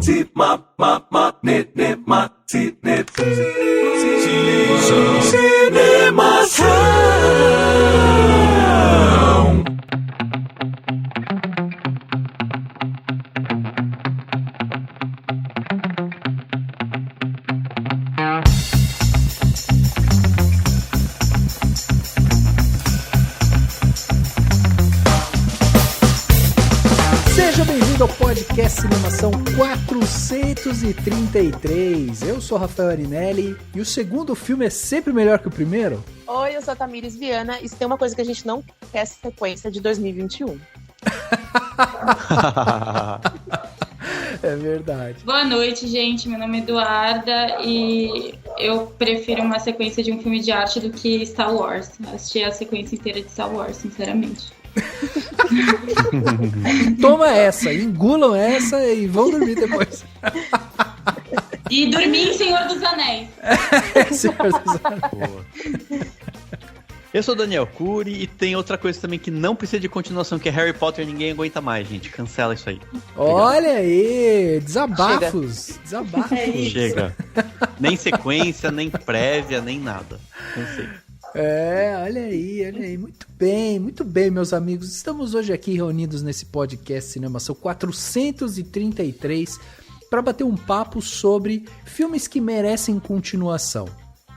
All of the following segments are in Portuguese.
Seja bem-vindo ao podcast Cinemação 433. Eu sou Rafael Arinelli e o segundo filme é sempre melhor que o primeiro? Oi, eu sou a Tamires Viana e se tem uma coisa que a gente não quer sequência de 2021. É verdade. Boa noite, gente. Meu nome é Eduarda e eu prefiro uma sequência de um filme de arte do que Star Wars. Assisti a sequência inteira de Star Wars, sinceramente. Toma essa, engulam essa e vão dormir depois. E dormir em Senhor dos Anéis. Senhor dos Anéis. Boa. Eu sou o Daniel Cury e tem outra coisa também que não precisa de continuação, que é Harry Potter. Ninguém aguenta mais, gente. Cancela isso aí. Olha aí, desabafos. Desabafos. Chega. Nem sequência, nem prévia, nem nada. Cansei. Olha aí. Muito bem, meus amigos. Estamos hoje aqui reunidos nesse podcast Cinemação 433 para bater um papo sobre filmes que merecem continuação.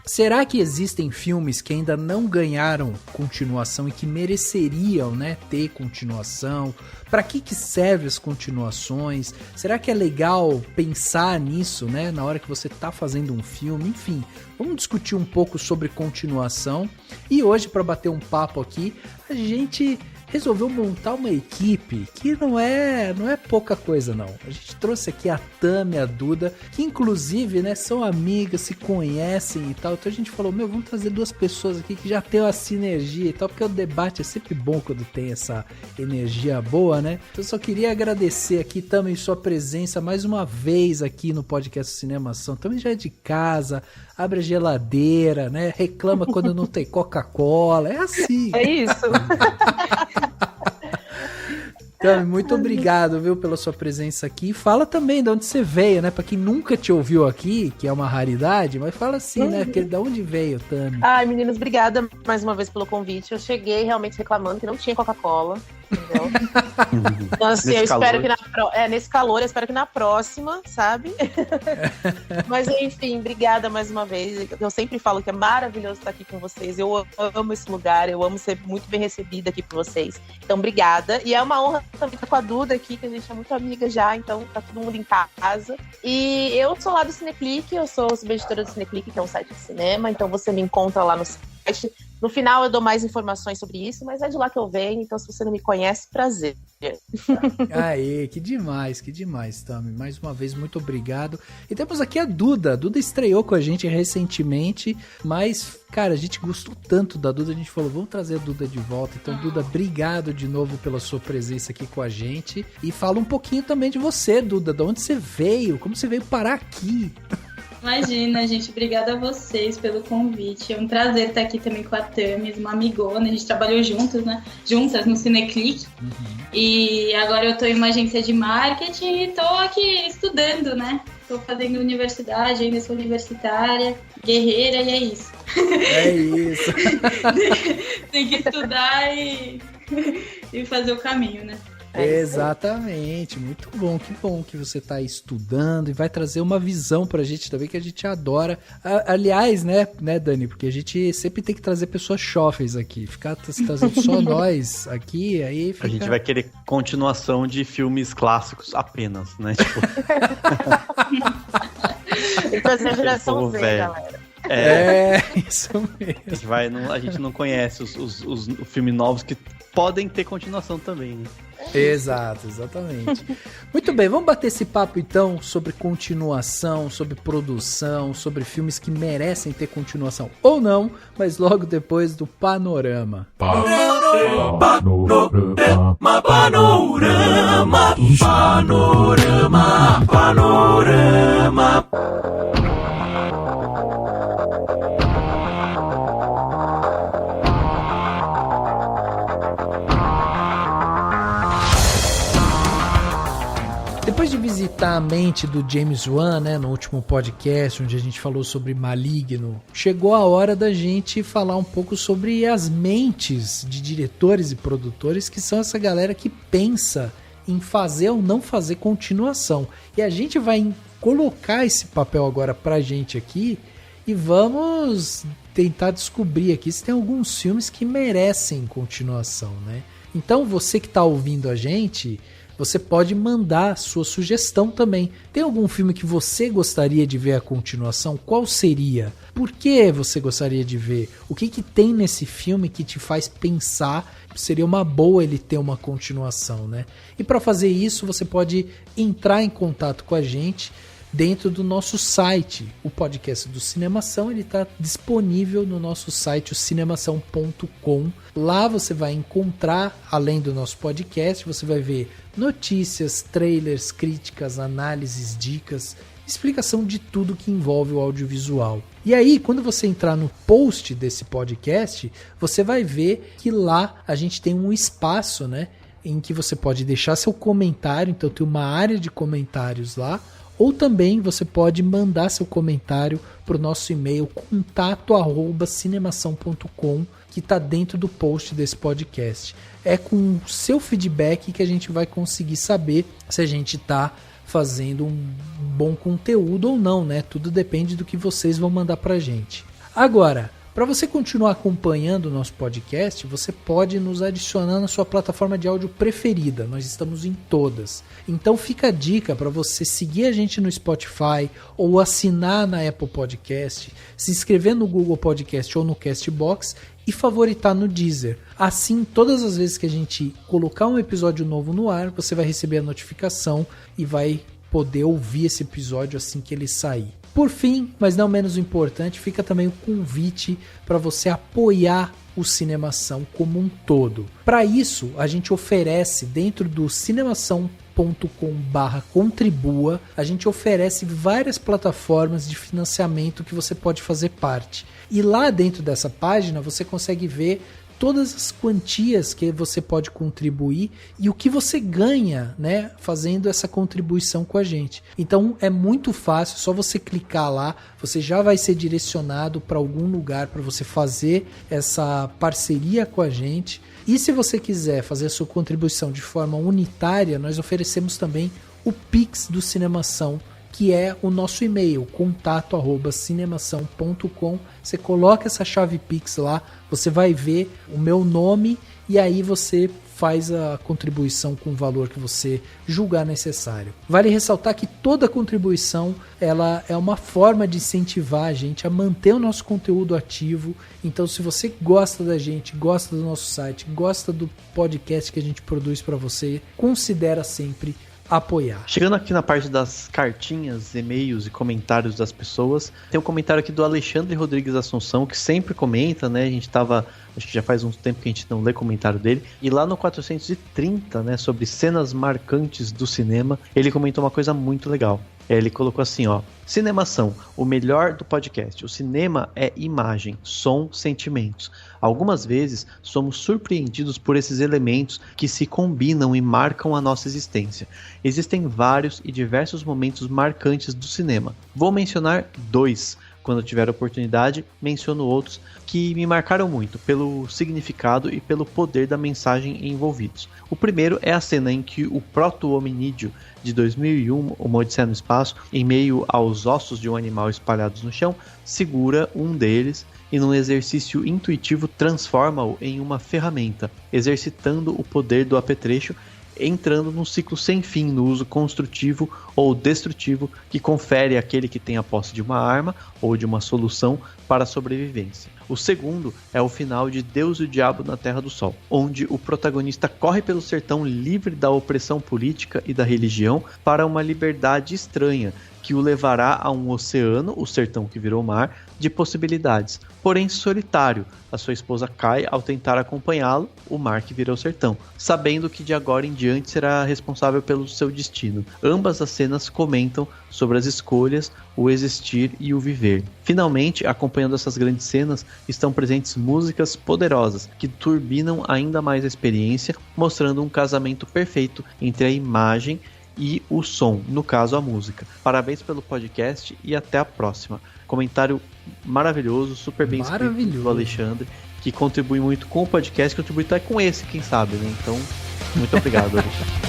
Será que existem filmes que ainda não ganharam continuação e que mereceriam, né, ter continuação? Para que servem as continuações? Será que é legal pensar nisso, né, na hora que você está fazendo um filme? Enfim, vamos discutir um pouco sobre continuação. E hoje, para bater um papo aqui, a gente resolveu montar uma equipe que não é pouca coisa, não. A gente trouxe aqui a Tami e a Duda, que inclusive, né, são amigas, se conhecem e tal. Então a gente falou, vamos trazer duas pessoas aqui que já tem uma sinergia e tal, porque o debate é sempre bom quando tem essa energia boa, né? Então eu só queria agradecer aqui, Tami, sua presença mais uma vez aqui no podcast Cinemação. Tami já é de casa, abre a geladeira, né? Reclama quando não tem Coca-Cola, é assim. É isso. Tami, muito obrigado, viu, pela sua presença aqui. Fala também de onde você veio, né? Pra quem nunca te ouviu aqui, que é uma raridade, mas fala assim, né? Porque de onde veio, Tami? Ai, meninos, obrigada mais uma vez pelo convite. Eu cheguei realmente reclamando que não tinha Coca-Cola, entendeu? Então, assim, eu espero que nesse calor, eu espero que na próxima, sabe? Mas, enfim, obrigada mais uma vez. Eu sempre falo que é maravilhoso estar aqui com vocês. Eu amo esse lugar, eu amo ser muito bem recebida aqui por vocês. Então, obrigada. E é uma honra também estar com a Duda aqui, que a gente é muito amiga já, então tá todo mundo em casa. E eu sou lá do Cineclick, eu sou subeditora do Cineclick, que é um site de cinema, então você me encontra lá no site. No final eu dou mais informações sobre isso, mas é de lá que eu venho, então se você não me conhece, prazer. Aê, que demais, Tami. Mais uma vez, muito obrigado. E temos aqui a Duda. A Duda estreou com a gente recentemente, mas, cara, a gente gostou tanto da Duda, a gente falou, vamos trazer a Duda de volta. Então, Duda, obrigado de novo pela sua presença aqui com a gente. E fala um pouquinho também de você, Duda, de onde você veio, como você veio parar aqui. Imagina, gente, obrigada a vocês pelo convite. É um prazer estar aqui também com a Tami, uma amigona. A gente trabalhou juntas no Cineclick. E agora eu tô em uma agência de marketing e tô aqui estudando, né? Tô fazendo universidade, ainda sou universitária, guerreira, e é isso. É isso. Tem que estudar e fazer o caminho, né? Exatamente, muito bom, que bom que você está estudando e vai trazer uma visão pra gente também que a gente adora. Aliás, né, Dani, porque a gente sempre tem que trazer pessoas chofes aqui, ficar trazendo só nós aqui, aí fica... A gente vai querer continuação de filmes clássicos apenas, né? Tipo... Tem que trazer a geração Z, galera. Isso mesmo. A gente não conhece os filmes novos que podem ter continuação também, né? Exato, exatamente. Muito bem, vamos bater esse papo então sobre continuação, sobre produção, sobre filmes que merecem ter continuação ou não, mas logo depois do Panorama. Panorama. Depois de visitar a mente do James Wan, né, no último podcast, onde a gente falou sobre Maligno, chegou a hora da gente falar um pouco sobre as mentes de diretores e produtores, que são essa galera que pensa em fazer ou não fazer continuação. E a gente vai colocar esse papel agora pra gente aqui e vamos tentar descobrir aqui se tem alguns filmes que merecem continuação, né? Então você que tá ouvindo a gente, você pode mandar sua sugestão também. Tem algum filme que você gostaria de ver a continuação? Qual seria? Por que você gostaria de ver? O que tem nesse filme que te faz pensar que seria uma boa ele ter uma continuação, né? E para fazer isso, você pode entrar em contato com a gente dentro do nosso site. O podcast do Cinemação, ele está disponível no nosso site, o cinemação.com. Lá você vai encontrar, além do nosso podcast, você vai ver notícias, trailers, críticas, análises, dicas, explicação de tudo que envolve o audiovisual. E aí, quando você entrar no post desse podcast, você vai ver que lá a gente tem um espaço, né, em que você pode deixar seu comentário. Então tem uma área de comentários lá, ou também você pode mandar seu comentário para o nosso e-mail contato@cinemação.com, que está dentro do post desse podcast. É com o seu feedback que a gente vai conseguir saber se a gente está fazendo um bom conteúdo ou não, né? Tudo depende do que vocês vão mandar pra gente. Agora, para você continuar acompanhando o nosso podcast, você pode nos adicionar na sua plataforma de áudio preferida. Nós estamos em todas. Então fica a dica para você seguir a gente no Spotify ou assinar na Apple Podcast, se inscrever no Google Podcast ou no Castbox e favoritar no Deezer. Assim, todas as vezes que a gente colocar um episódio novo no ar, você vai receber a notificação e vai poder ouvir esse episódio assim que ele sair. Por fim, mas não menos importante, fica também o convite para você apoiar o Cinemação como um todo. Para isso, a gente oferece dentro do cinemação.com/contribua, a gente oferece várias plataformas de financiamento que você pode fazer parte. E lá dentro dessa página você consegue ver todas as quantias que você pode contribuir e o que você ganha, né, fazendo essa contribuição com a gente. Então é muito fácil, só você clicar lá, você já vai ser direcionado para algum lugar para você fazer essa parceria com a gente. E se você quiser fazer a sua contribuição de forma unitária, nós oferecemos também o Pix do Cinemação, que é o nosso e-mail, contato@cinemação.com. Você coloca essa chave Pix lá, você vai ver o meu nome e aí você faz a contribuição com o valor que você julgar necessário. Vale ressaltar que toda contribuição ela é uma forma de incentivar a gente a manter o nosso conteúdo ativo. Então, se você gosta da gente, gosta do nosso site, gosta do podcast que a gente produz para você, considera sempre apoiar. Chegando aqui na parte das cartinhas, e-mails e comentários das pessoas, tem um comentário aqui do Alexandre Rodrigues Assunção, que sempre comenta, né? A gente tava, acho que já faz um tempo que a gente não lê comentário dele, e lá no 430, né, sobre cenas marcantes do cinema, ele comentou uma coisa muito legal. Ele colocou assim, ó: Cinemação, o melhor do podcast. O cinema é imagem, som, sentimentos. Algumas vezes somos surpreendidos por esses elementos que se combinam e marcam a nossa existência. Existem vários e diversos momentos marcantes do cinema. Vou mencionar 2. Quando eu tiver oportunidade, menciono outros que me marcaram muito pelo significado e pelo poder da mensagem envolvidos. O primeiro é a cena em que o proto-hominídeo de 2001, Uma Odisseia no Espaço, em meio aos ossos de um animal espalhados no chão, segura um deles e num exercício intuitivo transforma-o em uma ferramenta, exercitando o poder do apetrecho, entrando num ciclo sem fim no uso construtivo ou destrutivo que confere àquele que tem a posse de uma arma ou de uma solução para a sobrevivência. O segundo é o final de Deus e o Diabo na Terra do Sol, onde o protagonista corre pelo sertão livre da opressão política e da religião para uma liberdade estranha, que o levará a um oceano, o sertão que virou mar, de possibilidades. Porém solitário, a sua esposa cai ao tentar acompanhá-lo, o mar que virou sertão, sabendo que de agora em diante será responsável pelo seu destino. Ambas as cenas comentam sobre as escolhas, o existir e o viver. Finalmente, acompanhando essas grandes cenas, estão presentes músicas poderosas que turbinam ainda mais a experiência, mostrando um casamento perfeito entre a imagem e o som, no caso a música. Parabéns pelo podcast e até a próxima. Comentário maravilhoso, super bem escrito do Alexandre, que contribui muito com o podcast, contribui até com esse, quem sabe, né? Então, muito obrigado, Alexandre.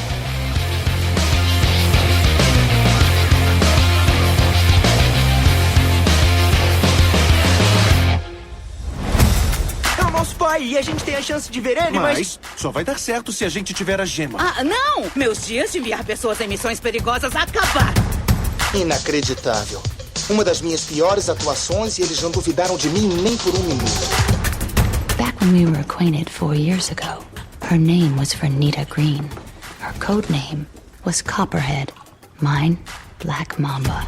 Pai, e a gente tem a chance de ver ele, mas só vai dar certo se a gente tiver a gema. Ah, não! Meus dias de enviar pessoas em missões perigosas acabaram! Inacreditável. Uma das minhas piores atuações e eles não duvidaram de mim nem por um minuto. Back when we were acquainted 4 years ago, her name was Vernita Green. Her code name was Copperhead. Mine, Black Mamba.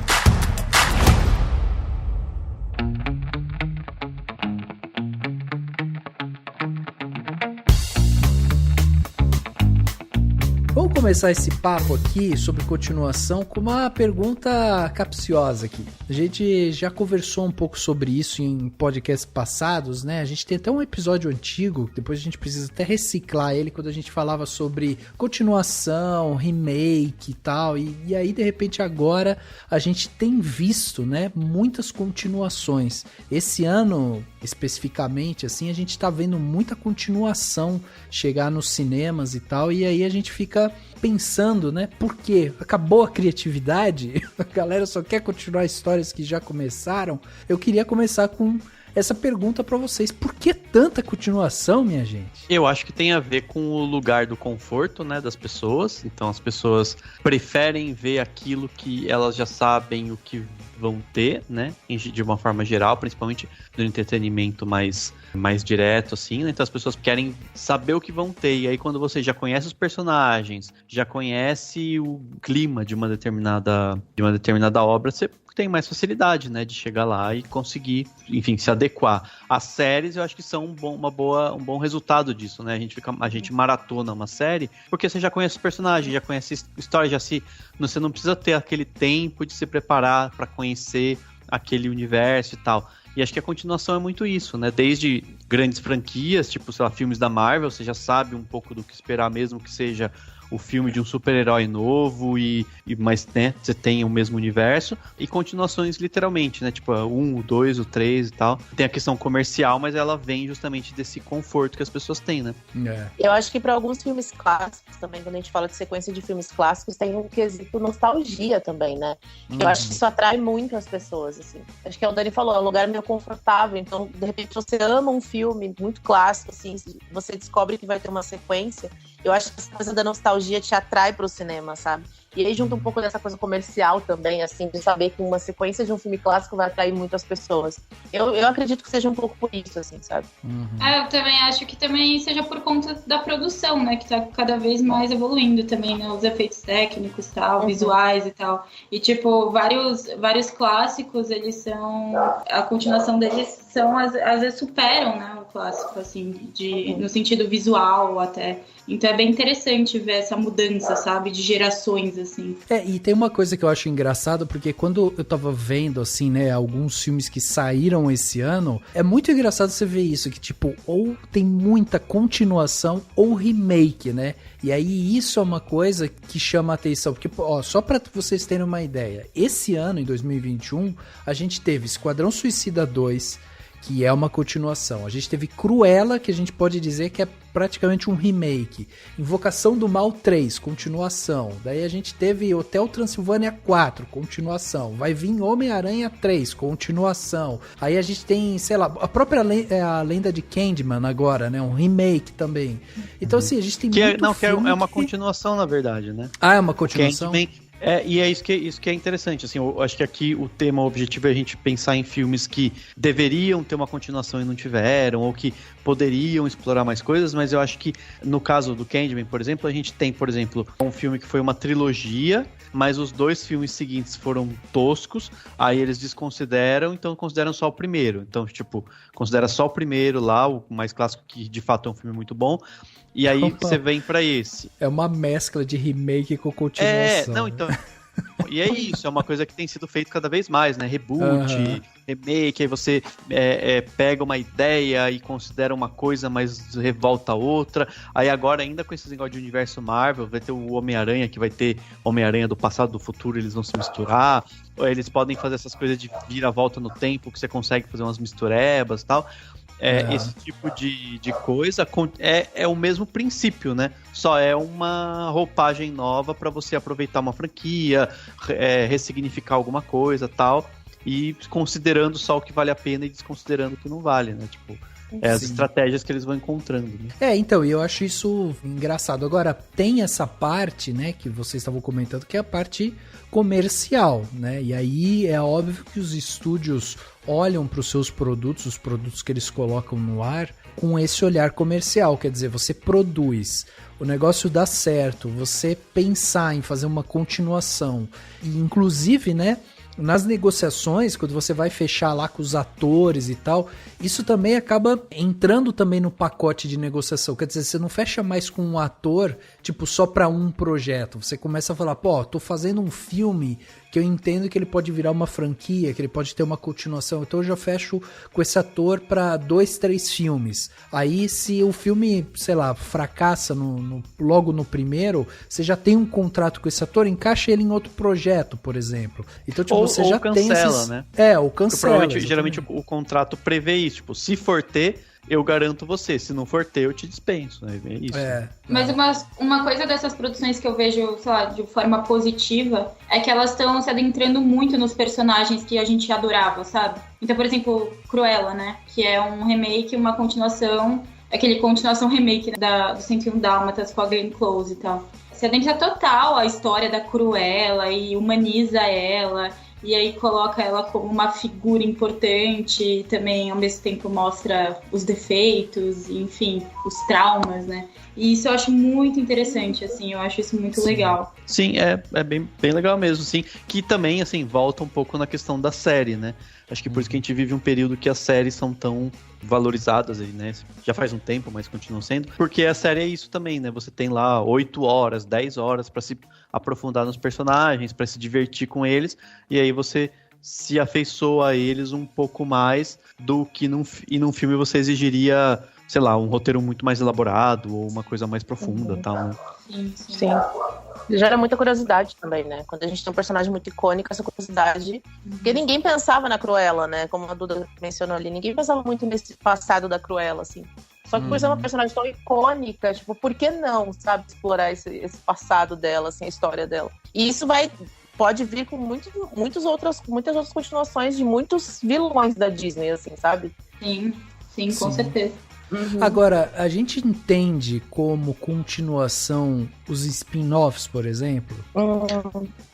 Vamos começar esse papo aqui sobre continuação com uma pergunta capciosa aqui. A gente já conversou um pouco sobre isso em podcasts passados, né? A gente tem até um episódio antigo, depois a gente precisa até reciclar ele, quando a gente falava sobre continuação, remake e tal. E aí, de repente, agora a gente tem visto, né, muitas continuações. Esse ano, especificamente, assim, a gente tá vendo muita continuação chegar nos cinemas e tal, e aí a gente fica pensando, né, por quê? Acabou a criatividade? A galera só quer continuar histórias que já começaram? Eu queria começar com essa pergunta pra vocês. Por que tanta continuação, minha gente? Eu acho que tem a ver com o lugar do conforto, né, das pessoas. Então as pessoas preferem ver aquilo que elas já sabem o que vão ter, né, de uma forma geral, principalmente do entretenimento mais direto, assim, né? Então as pessoas querem saber o que vão ter, e aí quando você já conhece os personagens, já conhece o clima de uma determinada obra, você tem mais facilidade, né, de chegar lá e conseguir, enfim, se adequar. As séries, eu acho que são um bom resultado disso, né? A gente maratona uma série porque você já conhece os personagens, já conhece a história, você não precisa ter aquele tempo de se preparar para conhecer aquele universo e tal. E acho que a continuação é muito isso, né? Desde grandes franquias, tipo, sei lá, filmes da Marvel, você já sabe um pouco do que esperar, mesmo que seja o filme de um super-herói novo, mas, né, você tem o mesmo universo, e continuações literalmente, né, tipo, o 1, o 2, o 3 e tal. Tem a questão comercial, mas ela vem justamente desse conforto que as pessoas têm, né? Eu acho que para alguns filmes clássicos também, quando a gente fala de sequência de filmes clássicos, tem um quesito nostalgia também, né? Eu acho que isso atrai muito as pessoas, assim. Acho que é o Dani falou, é um lugar meio confortável, então, de repente, você ama um filme muito clássico, assim, você descobre que vai ter uma sequência. Eu acho que essa coisa da nostalgia te atrai pro cinema, sabe? E aí junta um pouco dessa coisa comercial também, assim, de saber que uma sequência de um filme clássico vai atrair muitas pessoas. Eu acredito que seja um pouco por isso, assim, sabe? Eu também acho que também seja por conta da produção, né? Que tá cada vez mais evoluindo também, né? Os efeitos técnicos e tal, visuais e tal. E, tipo, vários clássicos, eles são... A continuação deles são, às vezes, superam, né? O clássico, assim, no sentido visual até. Então é bem interessante ver essa mudança, sabe? De gerações, assim. E tem uma coisa que eu acho engraçada, porque quando eu tava vendo, assim, né, alguns filmes que saíram esse ano, é muito engraçado você ver isso, que, tipo, ou tem muita continuação ou remake, né? E aí isso é uma coisa que chama a atenção, porque, ó, só pra vocês terem uma ideia, esse ano, em 2021, a gente teve Esquadrão Suicida 2, que é uma continuação. A gente teve Cruella, que a gente pode dizer que é praticamente um remake. Invocação do Mal 3, continuação. Daí a gente teve Hotel Transilvânia 4, continuação. Vai vir Homem-Aranha 3, continuação. Aí a gente tem, sei lá, a própria a Lenda de Candyman agora, né? Um remake também. Então, assim, a gente tem muito filme é uma continuação, na verdade, né? Ah, é uma continuação? Candyman... E é isso que é interessante, assim, eu acho que aqui o tema objetivo é a gente pensar em filmes que deveriam ter uma continuação e não tiveram, ou que poderiam explorar mais coisas, mas eu acho que no caso do Candyman, por exemplo, a gente tem, por exemplo, um filme que foi uma trilogia, mas os 2 filmes seguintes foram toscos, aí eles desconsideram, então consideram só o primeiro. Então, tipo, considera só o primeiro lá, o mais clássico, que de fato é um filme muito bom, e aí você vem pra esse. É uma mescla de remake com continuação. Então... e é isso, é uma coisa que tem sido feito cada vez mais, né? Reboot, remake, aí você pega uma ideia e considera uma coisa, mas revolta outra. Aí agora, ainda com esses negócios de universo Marvel, vai ter o Homem-Aranha, que vai ter Homem-Aranha do passado, do futuro, eles vão se misturar. Eles podem fazer essas coisas de vira-volta no tempo, que você consegue fazer umas misturebas e tal. Esse tipo de coisa é o mesmo princípio, né? Só é uma roupagem nova para você aproveitar uma franquia, ressignificar alguma coisa tal, e considerando só o que vale a pena e desconsiderando o que não vale, né? Tipo, as estratégias que eles vão encontrando, né? Então, eu acho isso engraçado. Agora, tem essa parte, né, que vocês estavam comentando, que é a parte comercial, né? E aí é óbvio que os estúdios olham para os seus produtos, os produtos que eles colocam no ar, com esse olhar comercial. Quer dizer, você produz, o negócio dá certo, você pensar em fazer uma continuação, e inclusive, né, nas negociações, quando você vai fechar lá com os atores e tal, isso também acaba entrando também no pacote de negociação. Quer dizer, você não fecha mais com um ator, tipo, só pra um projeto. Você começa a falar, pô, tô fazendo um filme que eu entendo que ele pode virar uma franquia, que ele pode ter uma continuação, então eu já fecho com esse ator pra 2, 3 filmes. Aí, se o filme, sei lá, fracassa logo no primeiro, você já tem um contrato com esse ator, encaixa ele em outro projeto, por exemplo. Então, tipo, você já cancela, tem esses... né? Ou cancela. Provavelmente, geralmente o contrato prevê isso, tipo, se for ter, eu garanto você, se não for ter, eu te dispenso, né? É isso. Mas uma coisa dessas produções que eu vejo, sei lá, de forma positiva, é que elas estão se adentrando muito nos personagens que a gente adorava, sabe? Então, por exemplo, Cruella, né? Que é um remake, uma continuação, aquele continuação remake, né, do 101 Dálmatas com a Glenn Close e tal. Se adentra total a história da Cruella e humaniza ela, e aí coloca ela como uma figura importante e também, ao mesmo tempo, mostra os defeitos, enfim, os traumas, né? E isso eu acho muito interessante, assim, eu acho isso muito legal. Sim, é bem legal mesmo, sim. Que também, assim, volta um pouco na questão da série, né? Acho que por isso que a gente vive um período que as séries são tão valorizadas aí, né? Já faz um tempo, mas continuam sendo. Porque a série é isso também, né? Você tem lá 8 horas, 10 horas pra se aprofundar nos personagens, pra se divertir com eles. E aí você se afeiçoa a eles um pouco mais do que num filme você exigiria, sei lá, um roteiro muito mais elaborado ou uma coisa mais profunda, tal, né? Sim. Gera muita curiosidade também, né? Quando a gente tem um personagem muito icônico, essa curiosidade... Porque ninguém pensava na Cruella, né? Como a Duda mencionou ali, ninguém pensava muito nesse passado da Cruella, assim. Só que por ser uma personagem tão icônica, tipo, por que não, sabe, explorar esse passado dela, assim, a história dela? E isso pode vir com muitas outras continuações de muitos vilões da Disney, assim, sabe? Sim, com certeza. Uhum. Agora, a gente entende como continuação os spin-offs, por exemplo?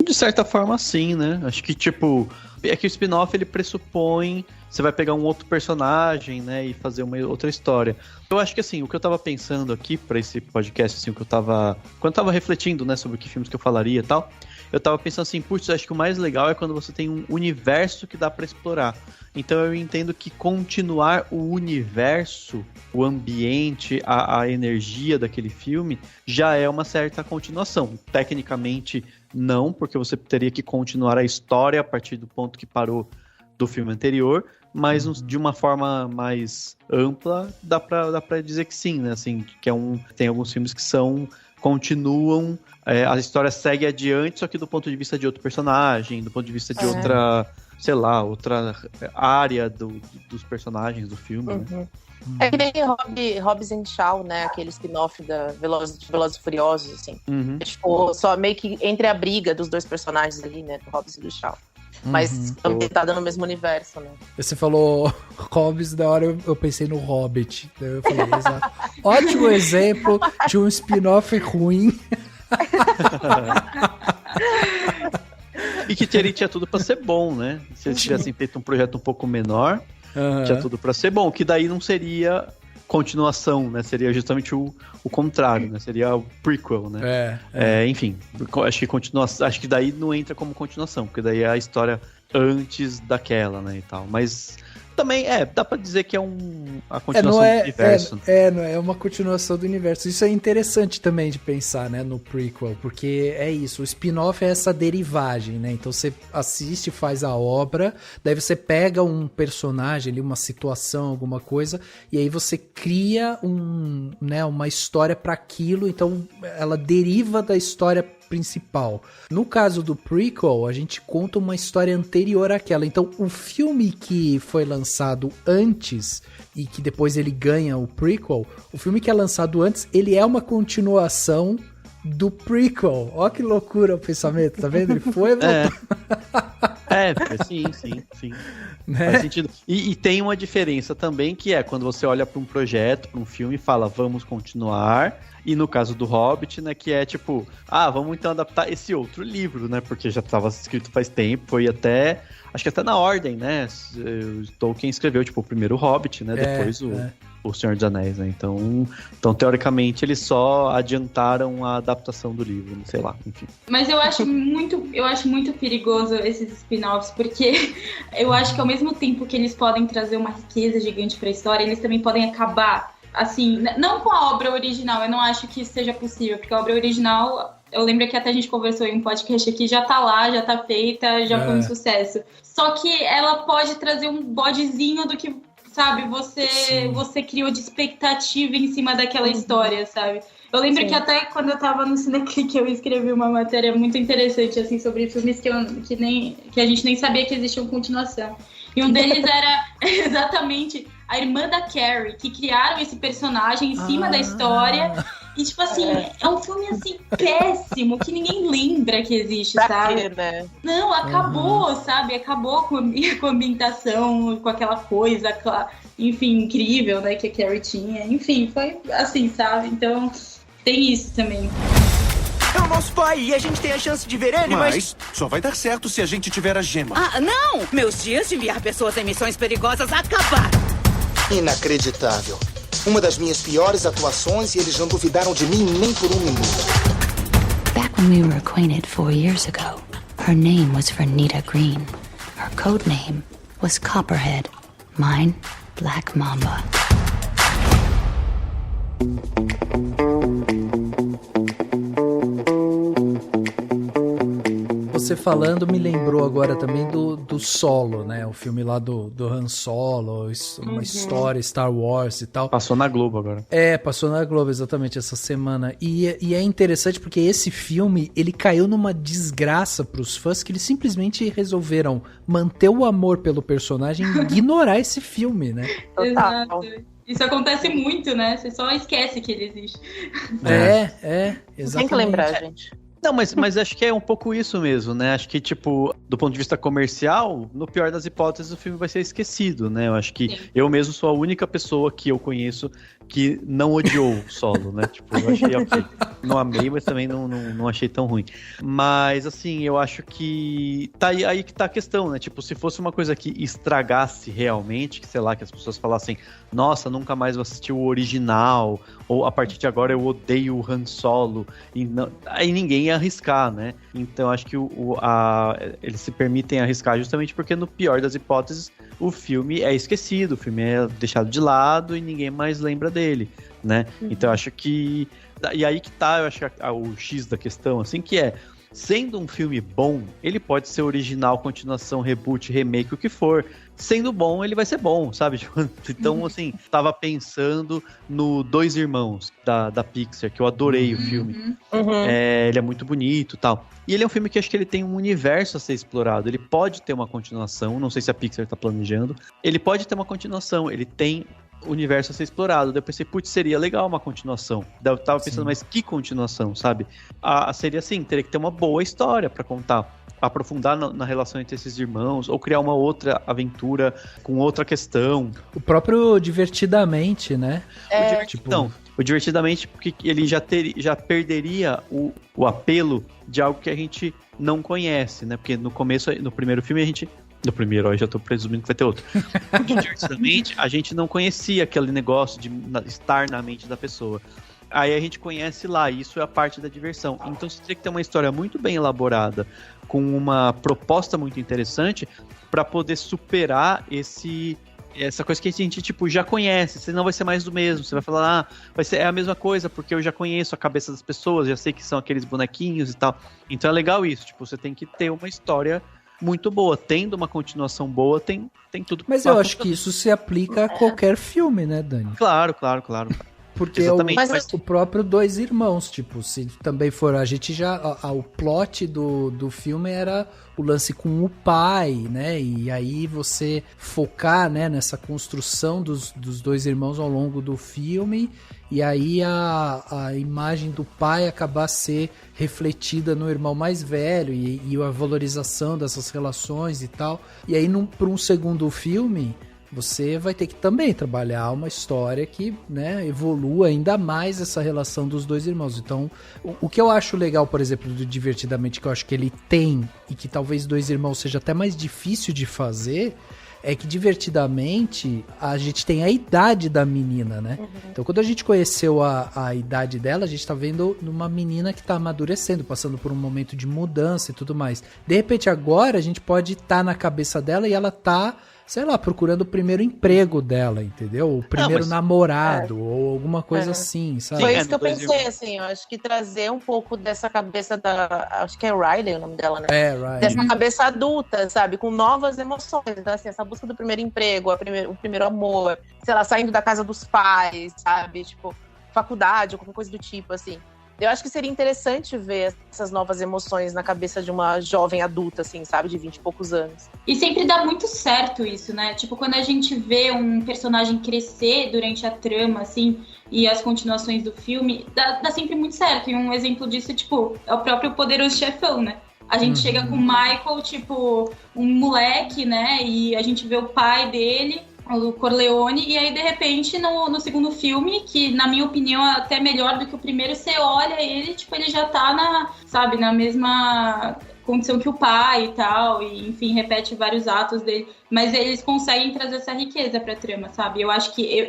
De certa forma, sim, né? Acho que, tipo, é que o spin-off, ele pressupõe... Você vai pegar um outro personagem, né, e fazer uma outra história. Eu acho que, assim, o que eu tava pensando aqui pra esse podcast, assim, quando eu tava refletindo, né, sobre que filmes que eu falaria e tal, eu tava pensando assim, putz, acho que o mais legal é quando você tem um universo que dá pra explorar. Então eu entendo que continuar o universo, o ambiente, a energia daquele filme, já é uma certa continuação. Tecnicamente, não, porque você teria que continuar a história a partir do ponto que parou do filme anterior, mas de uma forma mais ampla, dá pra dizer que sim, né? Assim, que tem alguns filmes que continuam, a história segue adiante, só que do ponto de vista de outro personagem, do ponto de vista de outra, sei lá, outra área dos personagens do filme, né? É que nem Hobbs and Shaw, né? Aquele spin-off da Velozes e Furiosos, assim. É, tipo, só meio que entre a briga dos dois personagens ali, né? Do Hobbs e do Shaw. Mas ambientada no mesmo universo, né? Você falou Hobbs, da hora eu pensei no Hobbit. Daí eu falei, exato. Ótimo exemplo de um spin-off ruim. E que tinha tudo pra ser bom, né? Se eles tivessem feito um projeto um pouco menor, tinha tudo pra ser bom. Que daí não seria continuação, né? Seria justamente o contrário, né? Seria o prequel, né? Enfim, acho que daí não entra como continuação, porque daí é a história antes daquela, né? E tal. Mas Também, dá pra dizer que é a continuação do universo. Não é uma continuação do universo. Isso é interessante também de pensar, né, no prequel, porque é isso, o spin-off é essa derivagem, né, então você assiste, faz a obra, daí você pega um personagem ali, uma situação, alguma coisa, e aí você cria uma história para aquilo, então ela deriva da história principal. No caso do prequel, a gente conta uma história anterior àquela. Então, o filme que foi lançado antes e que depois ele ganha o prequel, o filme que é lançado antes, ele é uma continuação do prequel. Ó que loucura o pensamento, tá vendo? Ele foi... Sim. Né? Faz sentido. E tem uma diferença também, que é quando você olha para um projeto, para um filme e fala, vamos continuar. E no caso do Hobbit, né, que é tipo, vamos então adaptar esse outro livro, né, porque já estava escrito faz tempo, foi até, acho que até na ordem, né, Tolkien escreveu, tipo, o primeiro Hobbit, né, depois o Senhor dos Anéis, né, então teoricamente eles só adiantaram a adaptação do livro, sei lá, enfim. Mas eu acho muito perigoso esses spin-offs, porque eu acho que ao mesmo tempo que eles podem trazer uma riqueza gigante para a história, eles também podem acabar, assim, não com a obra original, eu não acho que isso seja possível, porque a obra original, eu lembro que até a gente conversou em um podcast aqui, já tá lá, já tá feita, já foi um sucesso. Só que ela pode trazer um bodezinho do que, sabe, você criou de expectativa em cima daquela história, sabe? Eu lembro que até quando eu tava no Cineclick, eu escrevi uma matéria muito interessante, assim, sobre filmes que a gente nem sabia que existiam continuação. E um deles era exatamente a irmã da Carrie, que criaram esse personagem em cima da história. E, tipo assim, é um filme, assim, péssimo, que ninguém lembra que existe, sabe? Quê, né? Não, acabou, sabe? Acabou com a ambientação, com aquela coisa, enfim, incrível, né, que a Carrie tinha. Enfim, foi assim, sabe? Então, tem isso também. É o nosso pai e a gente tem a chance de ver ele, mas só vai dar certo se a gente tiver a gema. Não! Meus dias de enviar pessoas em missões perigosas acabaram! Inacreditável. Uma das minhas piores atuações e eles não duvidaram de mim nem por um minuto. Back when we were acquainted 4 years ago, her name was Vernita Green. Her code name was Copperhead. Mine, Black Mamba. Você falando me lembrou agora também do Solo, né? O filme lá do Han Solo, uma história, Star Wars e tal. Passou na Globo agora. Passou na Globo exatamente essa semana. E é interessante porque esse filme, ele caiu numa desgraça pros fãs que eles simplesmente resolveram manter o amor pelo personagem e ignorar esse filme, né? Exato. Isso acontece muito, né? Você só esquece que ele existe. Exatamente. Tem que lembrar, gente. Não, mas acho que é um pouco isso mesmo, né? Acho que, tipo, do ponto de vista comercial, no pior das hipóteses, o filme vai ser esquecido, né? Eu acho que eu mesmo sou a única pessoa que eu conheço que não odiou o Solo, né? Tipo, eu achei ok. Não amei, mas também não achei tão ruim. Mas, assim, eu acho que tá aí que tá a questão, né? Tipo, se fosse uma coisa que estragasse realmente, que, sei lá, que as pessoas falassem, nossa, nunca mais vou assistir o original, ou a partir de agora eu odeio o Han Solo, e não, aí ninguém ia arriscar, né? Então, acho que eles se permitem arriscar justamente porque, no pior das hipóteses, o filme é esquecido, o filme é deixado de lado e ninguém mais lembra dele, né? Então, acho que... E aí que tá, eu acho que o X da questão, assim, que é... Sendo um filme bom, ele pode ser original, continuação, reboot, remake, o que for. Sendo bom, ele vai ser bom, sabe? Então, assim, tava pensando no Dois Irmãos, da Pixar, que eu adorei o filme. Ele é muito bonito e tal. E ele é um filme que acho que ele tem um universo a ser explorado. Ele pode ter uma continuação, não sei se a Pixar tá planejando. Ele pode ter uma continuação, ele tem universo a ser explorado. Daí eu pensei, putz, seria legal uma continuação. Daí eu tava pensando, mas que continuação, sabe? Seria assim, teria que ter uma boa história pra contar. Aprofundar na relação entre esses irmãos, ou criar uma outra aventura com outra questão. O próprio Divertidamente, né? O Divertidamente, porque ele já perderia o apelo de algo que a gente não conhece, né? Porque no primeiro filme No primeiro, eu já tô presumindo que vai ter outro. Divertidamente, a gente não conhecia aquele negócio de estar na mente da pessoa. Aí a gente conhece lá, e isso é a parte da diversão. Então você tem que ter uma história muito bem elaborada, com uma proposta muito interessante, para poder superar essa coisa que a gente, tipo, já conhece, senão vai ser mais do mesmo. Você vai falar, é a mesma coisa, porque eu já conheço a cabeça das pessoas, já sei que são aqueles bonequinhos e tal. Então é legal isso, tipo, você tem que ter uma história muito boa. Tendo uma continuação boa, tem tudo. Mas eu acho que isso se aplica a qualquer filme, né, Dani? Claro. Porque o próprio Dois Irmãos, tipo, se também for, a gente já, o plot do filme era o lance com o pai, né, e aí você focar, né, nessa construção dos dois irmãos ao longo do filme, e aí a imagem do pai acabar ser refletida no irmão mais velho, e a valorização dessas relações e tal, e aí para um segundo filme você vai ter que também trabalhar uma história que, né, evolua ainda mais essa relação dos dois irmãos. Então, o que eu acho legal, por exemplo, do Divertidamente, que eu acho que ele tem, e que talvez Dois Irmãos seja até mais difícil de fazer, é que Divertidamente a gente tem a idade da menina, né? Então, quando a gente conheceu a idade dela, a gente tá vendo uma menina que tá amadurecendo, passando por um momento de mudança e tudo mais. De repente, agora, a gente pode estar na cabeça dela e ela tá, sei lá, procurando o primeiro emprego dela, entendeu? O primeiro namorado, ou alguma coisa assim, sabe? Foi isso que eu pensei, assim, eu acho que trazer um pouco dessa cabeça acho que é Riley o nome dela, né? Riley. Dessa cabeça adulta, sabe? Com novas emoções. Então, assim, essa busca do primeiro emprego, o primeiro amor, sei lá, saindo da casa dos pais, sabe? Tipo, faculdade, alguma coisa do tipo, assim. Eu acho que seria interessante ver essas novas emoções na cabeça de uma jovem adulta, assim, sabe? De 20 e poucos anos. E sempre dá muito certo isso, né? Tipo, quando a gente vê um personagem crescer durante a trama, assim, e as continuações do filme, dá sempre muito certo. E um exemplo disso, tipo, é o próprio Poderoso Chefão, né? A gente chega com o Michael, tipo, um moleque, né? E a gente vê o pai dele, o Corleone, e aí de repente no segundo filme, que na minha opinião é até melhor do que o primeiro, você olha ele, tipo, ele já tá na mesma condição que o pai e tal, e enfim, repete vários atos dele, mas eles conseguem trazer essa riqueza pra trama, sabe? Eu acho que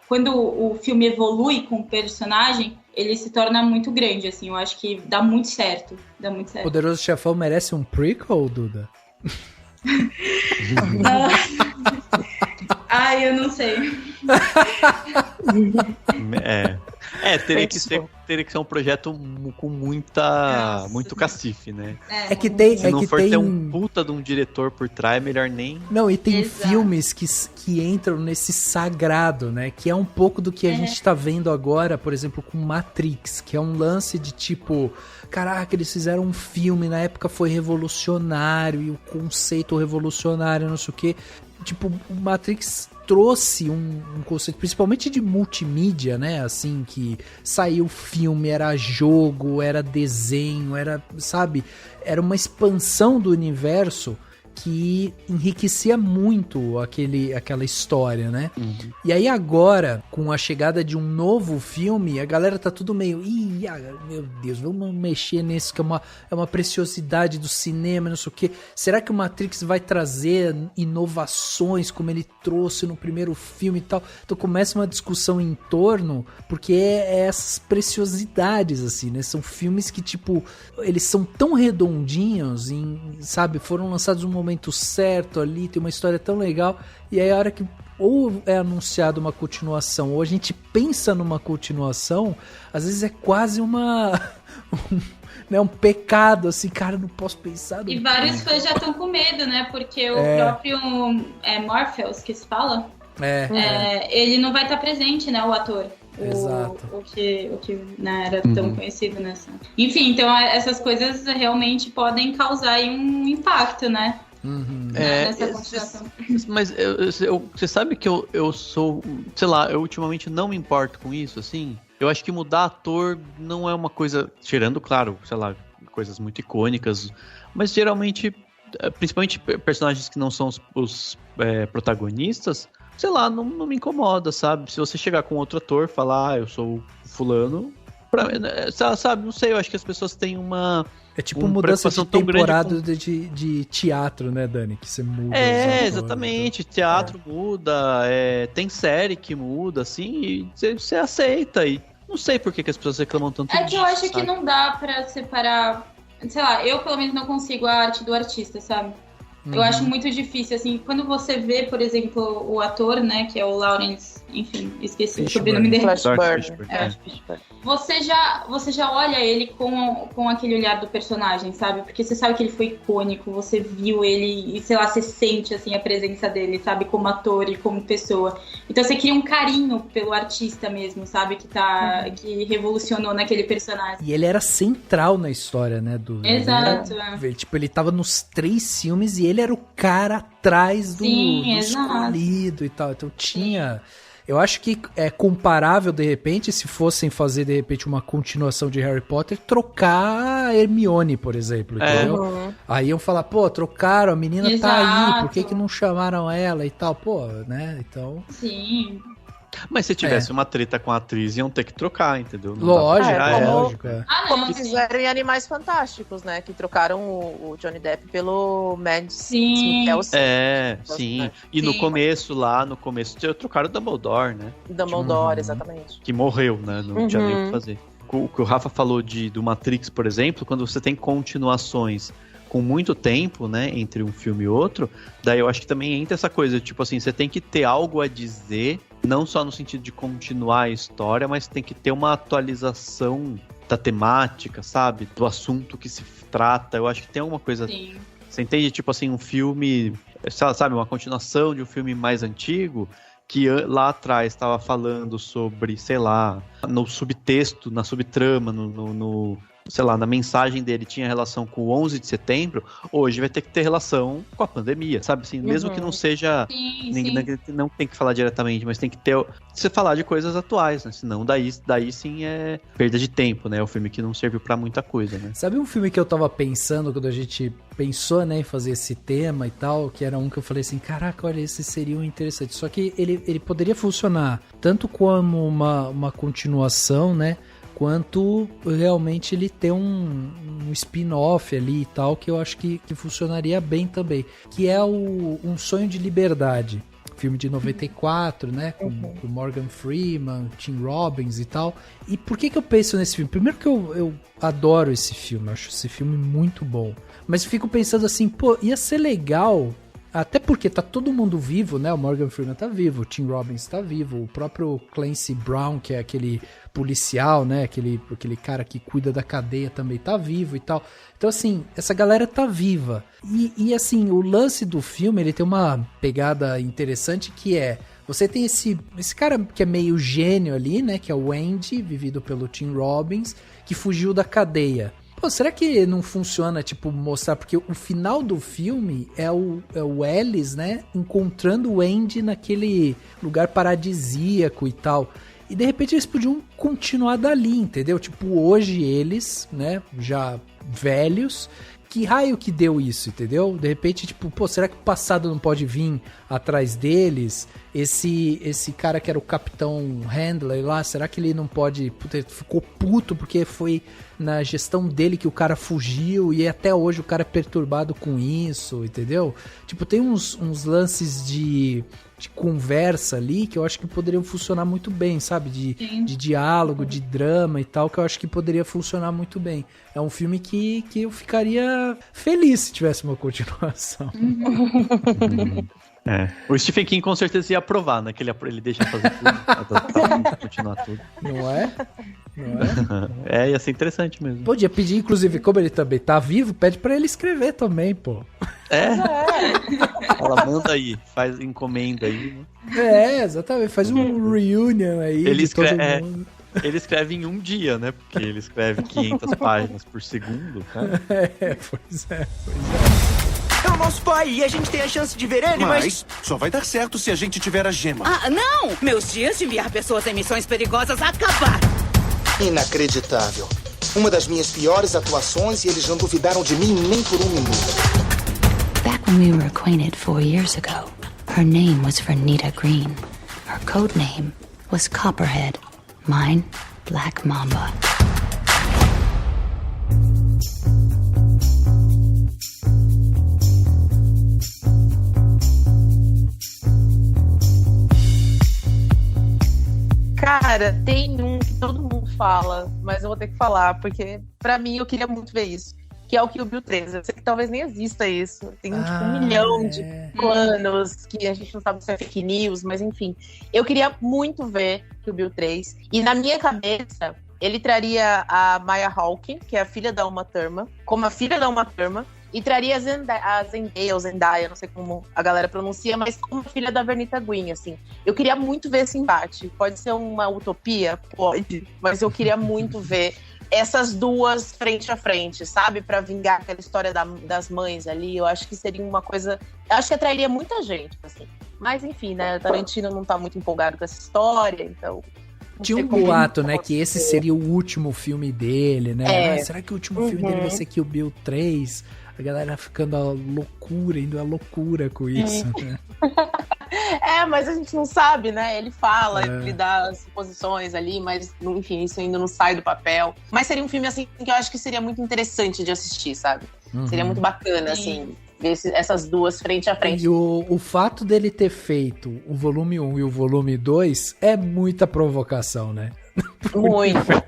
quando o filme evolui com o personagem, ele se torna muito grande, assim, eu acho que dá muito certo. Poderoso Chefão merece um prequel, Duda? Ai, eu não sei. Teria que ser um projeto com muito cacife, né? É que tem... Se não for ter um puta de um diretor por trás, melhor nem... Não, e tem filmes que entram nesse sagrado, né? Que é um pouco do que a gente tá vendo agora, por exemplo, com Matrix, que é um lance de tipo... Caraca, eles fizeram um filme, na época foi revolucionário, e o conceito revolucionário, não sei o quê. Tipo, o Matrix trouxe um conceito, principalmente de multimídia, né? Assim, que saiu filme, era jogo, era desenho, era, sabe? Era uma expansão do universo que enriquecia muito aquela história, né? E aí agora, com a chegada de um novo filme, a galera tá tudo meio... meu Deus, vamos mexer nisso, que é uma preciosidade do cinema, não sei o quê. Será que o Matrix vai trazer inovações como ele trouxe no primeiro filme e tal? Então começa uma discussão em torno, porque é essas preciosidades, assim, né? São filmes que, tipo, eles são tão redondinhos, sabe? Foram lançados num momento certo ali, tem uma história tão legal, e aí a hora que ou é anunciado uma continuação, ou a gente pensa numa continuação, às vezes é quase um pecado, assim, cara, não posso pensar. E vários fãs já estão com medo, né, porque o próprio Morpheus, que se fala, ele não vai estar presente, né, o ator. Exato. O que né, era tão conhecido nessa. Enfim, então essas coisas realmente podem causar aí um impacto, né? Nessa continuação. Mas você sabe que eu sou, sei lá, eu ultimamente não me importo com isso, assim. Eu acho que mudar ator não é uma coisa, tirando, claro, sei lá, coisas muito icônicas, mas geralmente, principalmente personagens que não são os protagonistas, sei lá, não me incomoda, sabe? Se você chegar com outro ator, falar, eu sou fulano, sabe? Não sei, eu acho que as pessoas têm uma... É tipo mudança de temporada de teatro, né, Dani? Que você muda. Exatamente. Teatro muda, tem série que muda, assim, e você aceita. E não sei por que as pessoas reclamam tanto disso. É que eu acho que não dá pra separar... Sei lá, eu pelo menos não consigo a arte do artista, sabe? Eu acho muito difícil, assim, quando você vê, por exemplo, o ator, né, que é o Lawrence, enfim, esqueci o sobrenome dele. Você já olha ele com aquele olhar do personagem, sabe? Porque você sabe que ele foi icônico, você viu ele e, sei lá, você sente, assim, a presença dele, sabe? Como ator e como pessoa. Então você cria um carinho pelo artista mesmo, sabe? Que revolucionou naquele personagem. E ele era central na história, né? Exato. Tipo, ele tava nos 3 filmes e ele era o cara atrás do escolhido e tal. Então tinha... Eu acho que é comparável, de repente, se fossem fazer, de repente, uma continuação de Harry Potter, trocar a Hermione, por exemplo, entendeu? Aí iam falar, pô, trocaram, a menina tá aí, por que não chamaram ela e tal? Pô, né? Então... Sim... Mas se tivesse uma treta com a atriz, iam ter que trocar, entendeu? Lógico. Como fizeram em Animais Fantásticos, né? Que trocaram o Johnny Depp pelo Mads Mikkelsen. Sim. E no começo, trocaram o Dumbledore, né? Dumbledore, exatamente. Que morreu, né? Não tinha nem o que fazer. O que o Rafa falou do Matrix, por exemplo, quando você tem continuações com muito tempo, né, entre um filme e outro, daí eu acho que também entra essa coisa, tipo assim, você tem que ter algo a dizer, não só no sentido de continuar a história, mas tem que ter uma atualização da temática, sabe? Do assunto que se trata. Eu acho que tem alguma coisa... Sim. Você entende, tipo assim, um filme, sabe, uma continuação de um filme mais antigo, que lá atrás estava falando sobre, sei lá, no subtexto, na subtrama, sei lá, na mensagem dele tinha relação com o 11 de setembro, hoje vai ter que ter relação com a pandemia, sabe? Assim, mesmo que não seja... Não tem que falar diretamente, mas tem que ter... Você falar de coisas atuais, né? Senão daí sim é perda de tempo, né? É um filme que não serviu pra muita coisa, né? Sabe um filme que eu tava pensando quando a gente pensou, né, em fazer esse tema e tal, que era um que eu falei assim, caraca, olha, esse seria um interessante. Só que ele poderia funcionar tanto como uma continuação, né? Quanto realmente ele ter um spin-off ali e tal, que eu acho que funcionaria bem também, que é Um Sonho de Liberdade, filme de 94, né, com Morgan Freeman, Tim Robbins e tal. E por que eu penso nesse filme? Primeiro que eu adoro esse filme, eu acho esse filme muito bom, mas fico pensando assim, pô, ia ser legal... Até porque tá todo mundo vivo, né? O Morgan Freeman tá vivo, o Tim Robbins tá vivo, o próprio Clancy Brown, que é aquele policial, né? Aquele cara que cuida da cadeia também tá vivo e tal. Então, assim, essa galera tá viva. E assim, o lance do filme, ele tem uma pegada interessante que é... Você tem esse cara que é meio gênio ali, né? Que é o Andy, vivido pelo Tim Robbins, que fugiu da cadeia. Pô, será que não funciona, tipo, mostrar... Porque o final do filme é o Ellis, né, encontrando o Andy naquele lugar paradisíaco e tal. E, de repente, eles podiam continuar dali, entendeu? Tipo, hoje eles, né, já velhos... Que raio que deu isso, entendeu? De repente, tipo, pô, será que o passado não pode vir atrás deles? Esse cara que era o Capitão Handler lá, será que ele não pode... Puta, ficou puto porque foi na gestão dele que o cara fugiu e até hoje o cara é perturbado com isso, entendeu? Tipo, tem uns lances de conversa ali que eu acho que poderiam funcionar muito bem, sabe? De diálogo, de drama e tal, que eu acho que poderia funcionar muito bem. É um filme que eu ficaria feliz se tivesse uma continuação. O Stephen King com certeza ia aprovar, né? Que ele deixa fazer tudo, continuar tudo. Não é? Ia ser interessante mesmo. Podia pedir, inclusive, como ele também tá vivo, pede pra ele escrever também, pô. Fala, manda aí, faz encomenda aí, né? Exatamente, faz um reunion aí. Ele escreve em um dia, né? Porque ele escreve 500 páginas por segundo, cara. Pois é. É o nosso pai e a gente tem a chance de ver ele, mas só vai dar certo se a gente tiver a gema. Ah, não! Meus dias de enviar pessoas em missões perigosas acabaram! Inacreditável. Uma das minhas piores atuações e eles não duvidaram de mim nem por um minuto. Back when we were acquainted 4 years ago, her name was Vernita Green. Her code name was Copperhead. Mine, Black Mamba. Cara, tem um que todo mundo fala, mas eu vou ter que falar, porque pra mim eu queria muito ver isso. que é o Kill Bill 3. Eu sei que talvez nem exista isso. Tem tipo 1 milhão de planos que a gente não sabe se é fake news, mas enfim. Eu queria muito ver Kill Bill 3. E na minha cabeça, ele traria a Maya Hawke, que é a filha da Uma Thurman, como a filha da Uma Thurman, e traria a Zendaya, não sei como a galera pronuncia, mas como filha da Vernita Green, assim. Eu queria muito ver esse embate. Pode ser uma utopia? Pode. Mas eu queria muito ver essas duas frente a frente, sabe? Pra vingar aquela história das mães ali. Eu acho que seria uma coisa... Eu acho que atrairia muita gente, assim. Mas, enfim, né? Tarantino não tá muito empolgado com essa história, então... Tinha um boato, né, que esse seria o último filme dele, né? Será que o último filme dele vai ser Kill Bill 3? A galera ficando indo à loucura com isso, né? Mas a gente não sabe, né? Ele fala, ele dá as suposições ali, mas, enfim, isso ainda não sai do papel. Mas seria um filme, assim, que eu acho que seria muito interessante de assistir, sabe? Seria muito bacana, assim, ver essas duas frente a frente. E o fato dele ter feito o volume 1 e o volume 2 é muita provocação, né? Muita.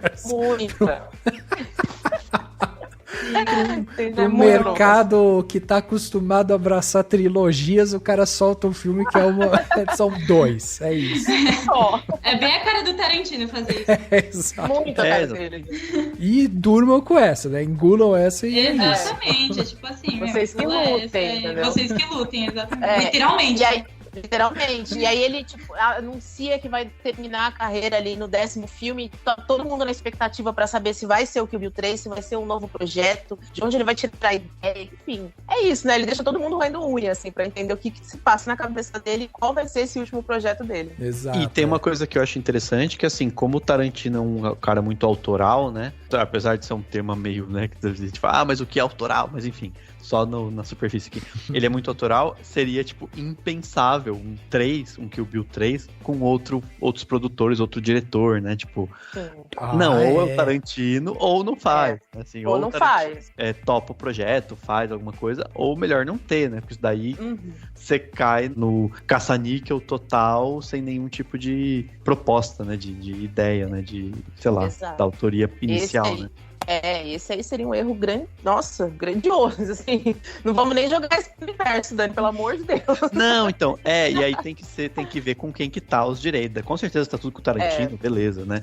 O mercado que tá acostumado a abraçar trilogias, o cara solta um filme que são 2, é isso. É bem a cara do Tarantino fazer isso. Exato. Muito a cara dele. E durmam com essa, né? Engulam essa e exatamente, é tipo assim... Vocês que lutem, entendeu? Vocês que lutem, exatamente. Literalmente. Literalmente. E aí ele, tipo, anuncia que vai terminar a carreira ali no 10º filme. Tá todo mundo na expectativa pra saber se vai ser o Kill Bill 3, se vai ser um novo projeto, de onde ele vai tirar a ideia. Enfim, é isso, né? Ele deixa todo mundo roendo unha, assim, pra entender o que se passa na cabeça dele e qual vai ser esse último projeto dele. Exato. E tem uma coisa que eu acho interessante, que assim, como o Tarantino é um cara muito autoral, né? Apesar de ser um tema meio, né, que a gente fala, mas o que é autoral? Mas enfim, só na superfície aqui. Ele é muito autoral, seria, tipo, impensável um Kill Bill 3 com outros produtores, outro diretor, né? Tipo, ou é o Tarantino, ou não faz. Assim, ou não faz. Topa o projeto, faz alguma coisa, ou melhor não ter, né? Porque isso daí você cai no caça-níquel total, sem nenhum tipo de proposta, né? De ideia, né? De, sei lá, da autoria inicial, né? Esse aí seria um erro grandioso, assim. Não vamos nem jogar esse universo, Dani, pelo amor de Deus. Não, então, e aí tem que ver com quem que tá os direitos. Com certeza tá tudo com o Tarantino, beleza, né?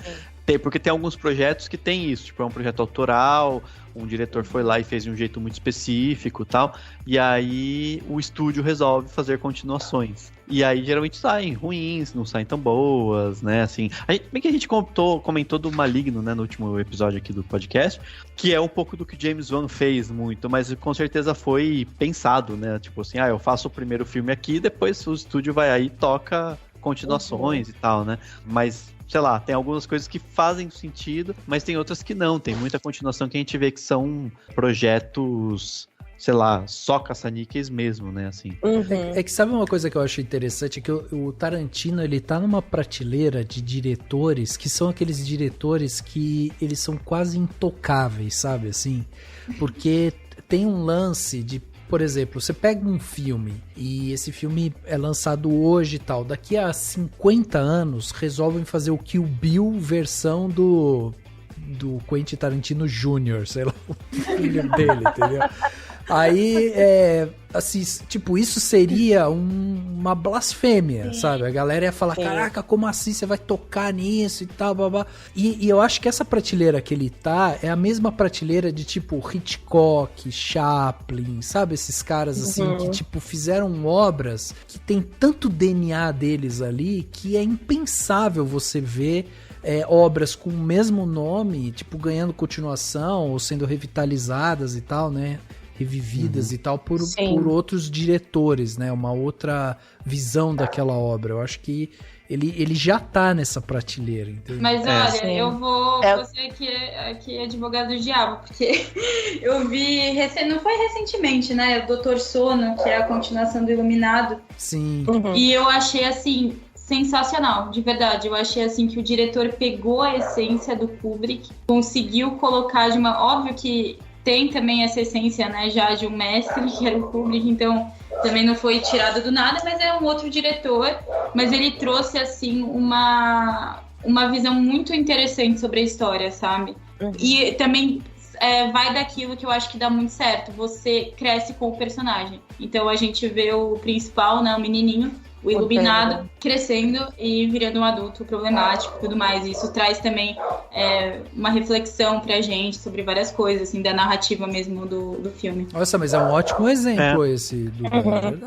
Porque tem alguns projetos que tem isso, tipo, é um projeto autoral, um diretor foi lá e fez de um jeito muito específico e tal, e aí o estúdio resolve fazer continuações. E aí geralmente saem ruins, não saem tão boas, né, assim. Bem que a gente comentou do Maligno, né, no último episódio aqui do podcast, que é um pouco do que James Wan fez muito, mas com certeza foi pensado, né, tipo assim, eu faço o primeiro filme aqui, depois o estúdio vai aí e toca continuações e tal, né, mas... sei lá, tem algumas coisas que fazem sentido, mas tem outras que não. Tem muita continuação que a gente vê que são projetos, sei lá, só caça-níqueis mesmo, né, assim. É que sabe uma coisa que eu acho interessante? É que o Tarantino, ele tá numa prateleira de diretores que são aqueles diretores que eles são quase intocáveis, sabe, assim? Porque tem um lance de... Por exemplo, você pega um filme e esse filme é lançado hoje e tal. Daqui a 50 anos, resolvem fazer o Kill Bill versão do Quentin Tarantino Jr., sei lá, o filho dele, entendeu? Aí, assim, tipo, isso seria uma blasfêmia, sabe? A galera ia falar, caraca, como assim você vai tocar nisso e tal, blá. E eu acho que essa prateleira que ele tá é a mesma prateleira de, tipo, Hitchcock, Chaplin, sabe? Esses caras, assim, que, tipo, fizeram obras que tem tanto DNA deles ali que é impensável você ver obras com o mesmo nome, tipo, ganhando continuação ou sendo revitalizadas e tal, né? Revividas e tal por outros diretores, né? Uma outra visão daquela obra. Eu acho que ele já tá nessa prateleira, entendeu? Mas olha, eu vou ser aqui advogado do diabo, porque eu vi, não foi recentemente, né? O Doutor Sono, que é a continuação do Iluminado. Sim. E eu achei, assim, sensacional, de verdade. Eu achei, assim, que o diretor pegou a essência do Kubrick, conseguiu colocar de uma... Óbvio que tem também essa essência, né, já de um mestre, que era o Kubrick, então também não foi tirado do nada, mas é um outro diretor, mas ele trouxe, assim, uma visão muito interessante sobre a história, sabe? E também vai daquilo que eu acho que dá muito certo. Você cresce com o personagem. Então a gente vê o principal, né, o menininho, o iluminado, crescendo e virando um adulto problemático e tudo mais. Isso traz também uma reflexão pra gente sobre várias coisas, assim, da narrativa mesmo do filme. Nossa, mas é um ótimo exemplo esse do verdade.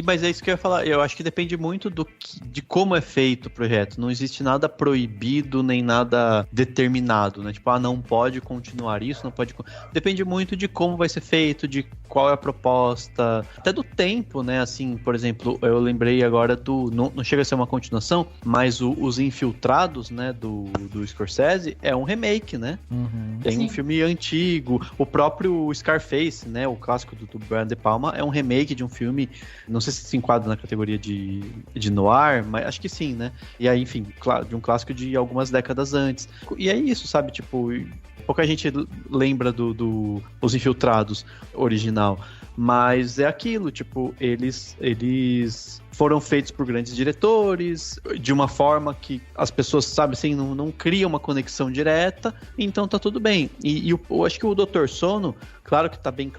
Mas é isso que eu ia falar. Eu acho que depende muito de como é feito o projeto. Não existe nada proibido, nem nada determinado, né? Tipo, não pode continuar isso, não pode... Depende muito de como vai ser feito, de qual é a proposta, até do tempo, né? Assim, por exemplo, eu lembrei agora não chega a ser uma continuação, mas os Infiltrados, né, do Scorsese, é um remake, né? Tem um filme antigo, o próprio Scarface, né, o clássico do Brian De Palma, é um remake de um filme, não sei se enquadra na categoria de noir, mas acho que sim, né? E aí, enfim, de um clássico de algumas décadas antes. E é isso, sabe? Tipo, pouca gente lembra Os Infiltrados original, mas é aquilo, tipo, eles foram feitos por grandes diretores, de uma forma que as pessoas, sabe, assim, não criam uma conexão direta, então tá tudo bem. E eu acho que o Dr. Sono, claro que tá bem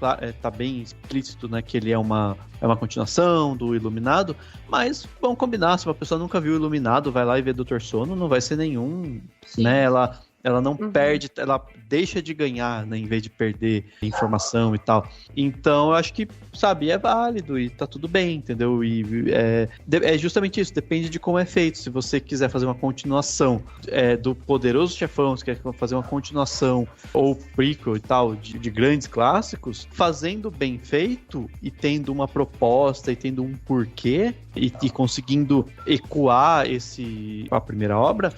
explícito, né, que ele é uma continuação do Iluminado, mas vamos combinar, se uma pessoa nunca viu o Iluminado, vai lá e vê Dr. Sono, não vai ser nenhum, né, ela não perde, ela deixa de ganhar, né, em vez de perder informação e tal. Então, eu acho que, sabe, é válido e tá tudo bem, entendeu? E é justamente isso, depende de como é feito. Se você quiser fazer uma continuação do Poderoso Chefão, se quer fazer uma continuação ou prequel e tal, de grandes clássicos, fazendo bem feito e tendo uma proposta e tendo um porquê e conseguindo ecoar a primeira obra,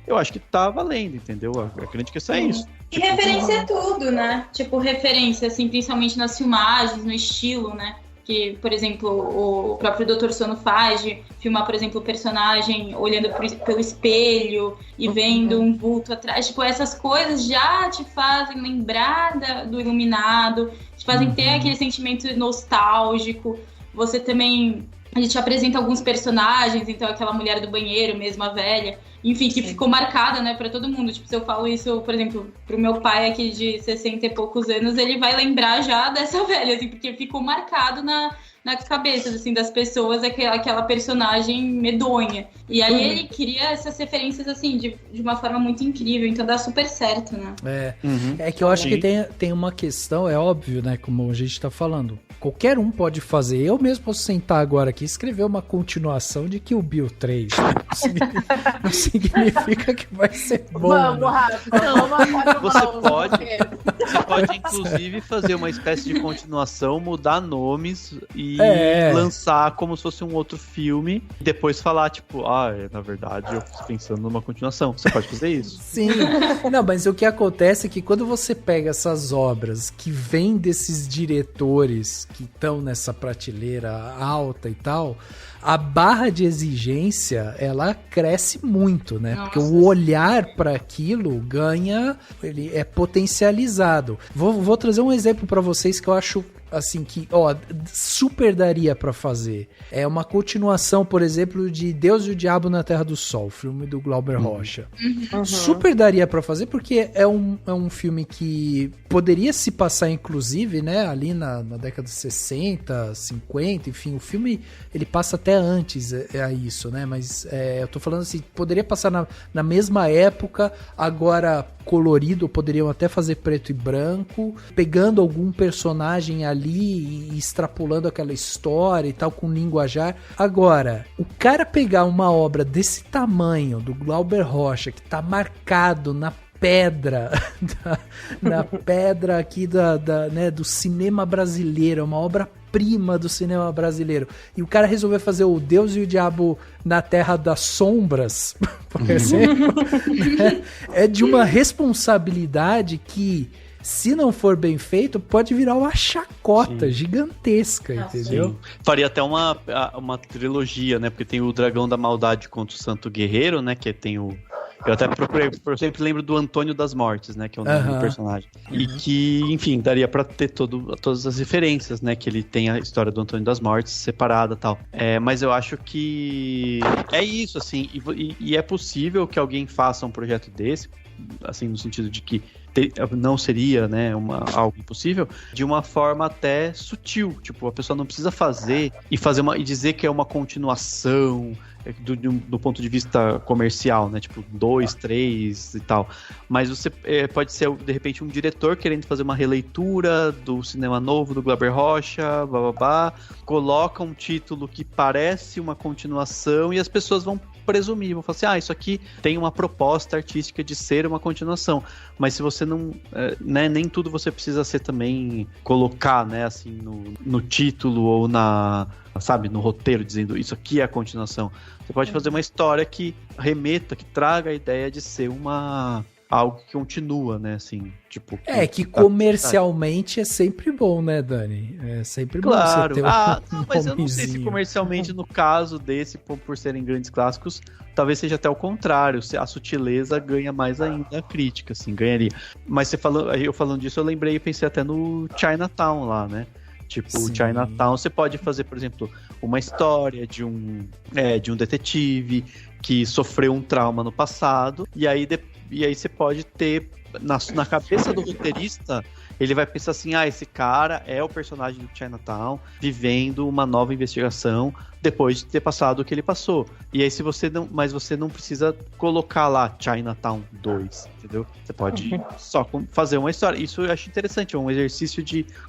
eu acho que tá valendo, entendeu? A grande questão é isso. E referência é tudo, né? Tipo, referência, assim, principalmente nas filmagens, no estilo, né? Que, por exemplo, o próprio Dr. Sono faz de filmar, por exemplo, o personagem olhando pelo espelho e vendo um vulto atrás. Tipo, essas coisas já te fazem lembrar do Iluminado, te fazem ter aquele sentimento nostálgico. Você também... A gente apresenta alguns personagens, então aquela mulher do banheiro mesmo, a velha, enfim, que ficou marcada, né, pra todo mundo. Tipo, se eu falo isso, por exemplo, pro meu pai aqui de 60 e poucos anos, ele vai lembrar já dessa velha, assim, porque ficou marcado nas cabeças, assim, das pessoas, aquela personagem medonha. E aí ele cria essas referências, assim, de uma forma muito incrível, então dá super certo, né? É que eu acho que tem uma questão, é óbvio, né, como a gente tá falando, qualquer um pode fazer. Eu mesmo posso sentar agora aqui e escrever uma continuação de Kill Bill 3. Não significa que vai ser bom. Vamos, Rafa. Você pode, inclusive, fazer uma espécie de continuação, mudar nomes e lançar como se fosse um outro filme. E depois falar, tipo, na verdade, eu fiz pensando numa continuação. Você pode fazer isso? Sim. Não, mas o que acontece é que quando você pega essas obras que vêm desses diretores que estão nessa prateleira alta e tal, a barra de exigência, ela cresce muito, né? Nossa. Porque o olhar para aquilo ele é potencializado. Vou trazer um exemplo para vocês que eu acho assim que, super daria pra fazer. É uma continuação, por exemplo, de Deus e o Diabo na Terra do Sol, filme do Glauber Rocha. Super daria pra fazer porque é um filme que poderia se passar, inclusive, né, ali na década de 60, 50, enfim, o filme, ele passa até antes a isso, né, mas eu tô falando assim, poderia passar na mesma época, agora colorido, poderiam até fazer preto e branco, pegando algum personagem ali e extrapolando aquela história e tal, com linguajar. Agora, o cara pegar uma obra desse tamanho, do Glauber Rocha, que tá marcado na pedra, na pedra aqui né, do cinema brasileiro, uma obra-prima do cinema brasileiro, e o cara resolveu fazer o Deus e o Diabo na Terra das Sombras, por exemplo, né, é de uma responsabilidade que, se não for bem feito, pode virar uma chacota gigantesca, entendeu? Sim. Faria até uma trilogia, né? Porque tem o Dragão da Maldade contra o Santo Guerreiro, né? Que tem o... Eu até procurei, eu sempre lembro do Antônio das Mortes, né? Que é o nome do personagem. E que, enfim, daria pra ter todas as referências, né? Que ele tem a história do Antônio das Mortes separada e tal. Mas eu acho que é isso, assim. E é possível que alguém faça um projeto desse, assim, no sentido de que não seria, né, algo impossível, de uma forma até sutil. Tipo, a pessoa não precisa fazer e dizer que é uma continuação do ponto de vista comercial, né? Tipo, 2, 3 e tal. Mas você pode ser, de repente, um diretor querendo fazer uma releitura do cinema novo do Glauber Rocha, coloca um título que parece uma continuação e as pessoas vão presumir, vão falar assim, isso aqui tem uma proposta artística de ser uma continuação, mas se você não, né, nem tudo você precisa ser também, colocar, né, assim, no título ou no roteiro, dizendo isso aqui é a continuação. Você pode fazer uma história que remeta, que traga a ideia de ser algo que continua, né, assim, tipo... que comercialmente é sempre bom, né, Dani? É sempre bom você ter mas eu não sei se comercialmente, no caso desse, por serem grandes clássicos, talvez seja até o contrário, a sutileza ganha mais ainda a crítica, assim, ganharia. Mas eu falando disso, eu lembrei e pensei até no Chinatown lá, né? Tipo, o Chinatown, você pode fazer, por exemplo, uma história de um detetive que sofreu um trauma no passado, e aí você pode ter, na cabeça do roteirista, ele vai pensar assim, esse cara é o personagem do Chinatown vivendo uma nova investigação depois de ter passado o que ele passou. E aí mas você não precisa colocar lá Chinatown 2, entendeu? Você pode só fazer uma história. Isso eu acho interessante,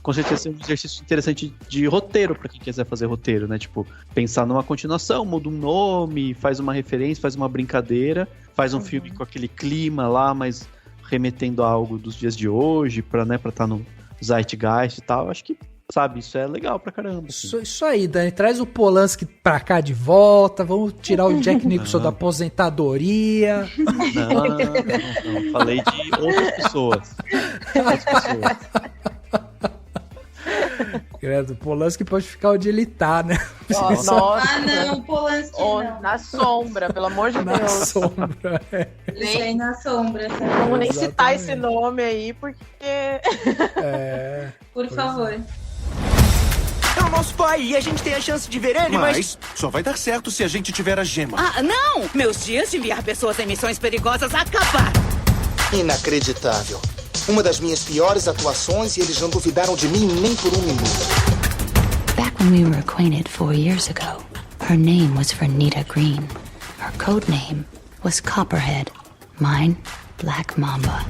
com certeza um exercício interessante de roteiro, pra quem quiser fazer roteiro, né? Tipo, pensar numa continuação, muda um nome, faz uma referência, faz uma brincadeira, faz um filme com aquele clima lá, mas remetendo a algo dos dias de hoje, pra estar no Zeitgeist e tal. Acho que, isso é legal pra caramba. Assim. Isso aí, Dani. Traz o Polanski pra cá de volta. Vamos tirar o Jack Nicholson da aposentadoria. Não. Falei de outras pessoas. Credo, o Polanski pode ficar onde ele tá, né? Não, Polanski não. Na sombra, pelo amor de Deus. Na sombra, Nem na sombra. Sabe? Não vou nem citar esse nome aí, porque... Por favor. É o nosso pai e a gente tem a chance de ver ele, mas só vai dar certo se a gente tiver a gema. Não! Meus dias de enviar pessoas em missões perigosas acabaram! Inacreditável. Uma das minhas piores atuações e eles não duvidaram de mim nem por um minuto. Back when we were acquainted 4 years ago, her name was Vernita Green. Her code name was Copperhead. Mine, Black Mamba.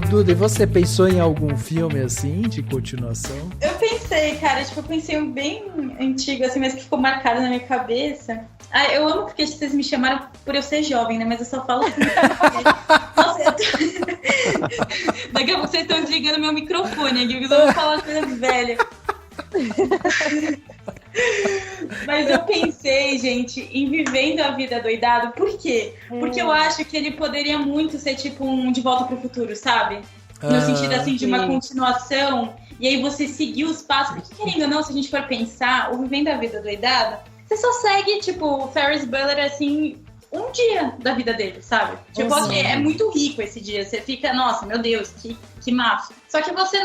Duda, e você pensou em algum filme assim, de continuação? Eu pensei, cara, eu pensei um bem antigo, assim, mas que ficou marcado na minha cabeça. Eu amo porque vocês me chamaram por eu ser jovem, né? Mas eu só falo assim. Nossa, daqui a pouco vocês estão desligando meu microfone aqui, porque eu vou falar coisas velhas. Mas eu pensei, gente, em Vivendo a Vida Doidado. Por quê? Porque eu acho que ele poderia muito ser tipo um De Volta pro Futuro, sabe? No sentido assim de uma continuação. E aí você seguir os passos. Porque querendo ou não, se a gente for pensar, o Vivendo a Vida Doidado, você só segue, tipo, o Ferris Bueller, assim, um dia da vida dele, sabe? Tipo, assim, é muito rico esse dia. Você fica, nossa, meu Deus, que massa. Só que você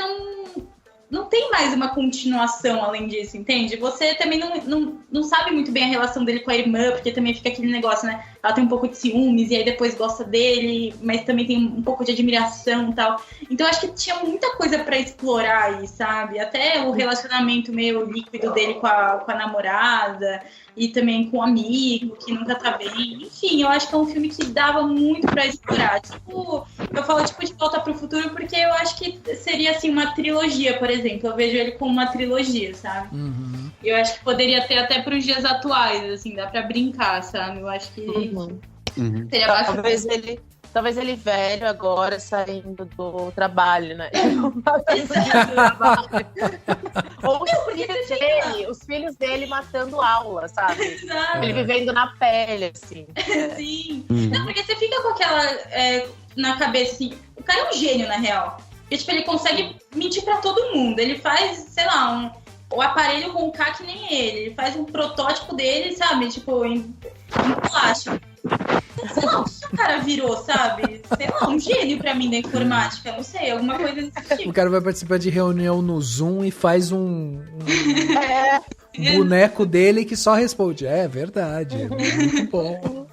não tem mais uma continuação além disso, entende? Você também não sabe muito bem a relação dele com a irmã, porque também fica aquele negócio, né? Ela tem um pouco de ciúmes e aí depois gosta dele, mas também tem um pouco de admiração e tal. Então acho que tinha muita coisa pra explorar aí, sabe? Até o relacionamento meio líquido dele com a namorada e também com o amigo, que nunca tá bem. Enfim, eu acho que é um filme que dava muito pra explorar. Tipo, eu falo tipo De Volta pro Futuro porque eu acho que seria assim uma trilogia, por exemplo. Eu vejo ele como uma trilogia, sabe? Eu acho que poderia ter até pros dias atuais, assim, dá pra brincar, sabe? Eu acho que seria bastante. Talvez ele velho agora, saindo do trabalho, né? Ou os filhos dele matando aula, sabe? Exato. Ele vivendo na pele, assim. Sim. Não, porque você fica com aquela na cabeça, assim, o cara é um gênio, na real. Porque, tipo, ele consegue mentir pra todo mundo. Ele faz, sei lá, o aparelho roncar que nem ele. Ele faz um protótipo dele, sabe? Tipo, em plástico. Sei lá, o que o cara virou, sabe? Sei lá, um gênio pra mim da informática, não sei, alguma coisa desse tipo. O cara vai participar de reunião no Zoom e faz um boneco dele que só responde. É verdade, é muito bom.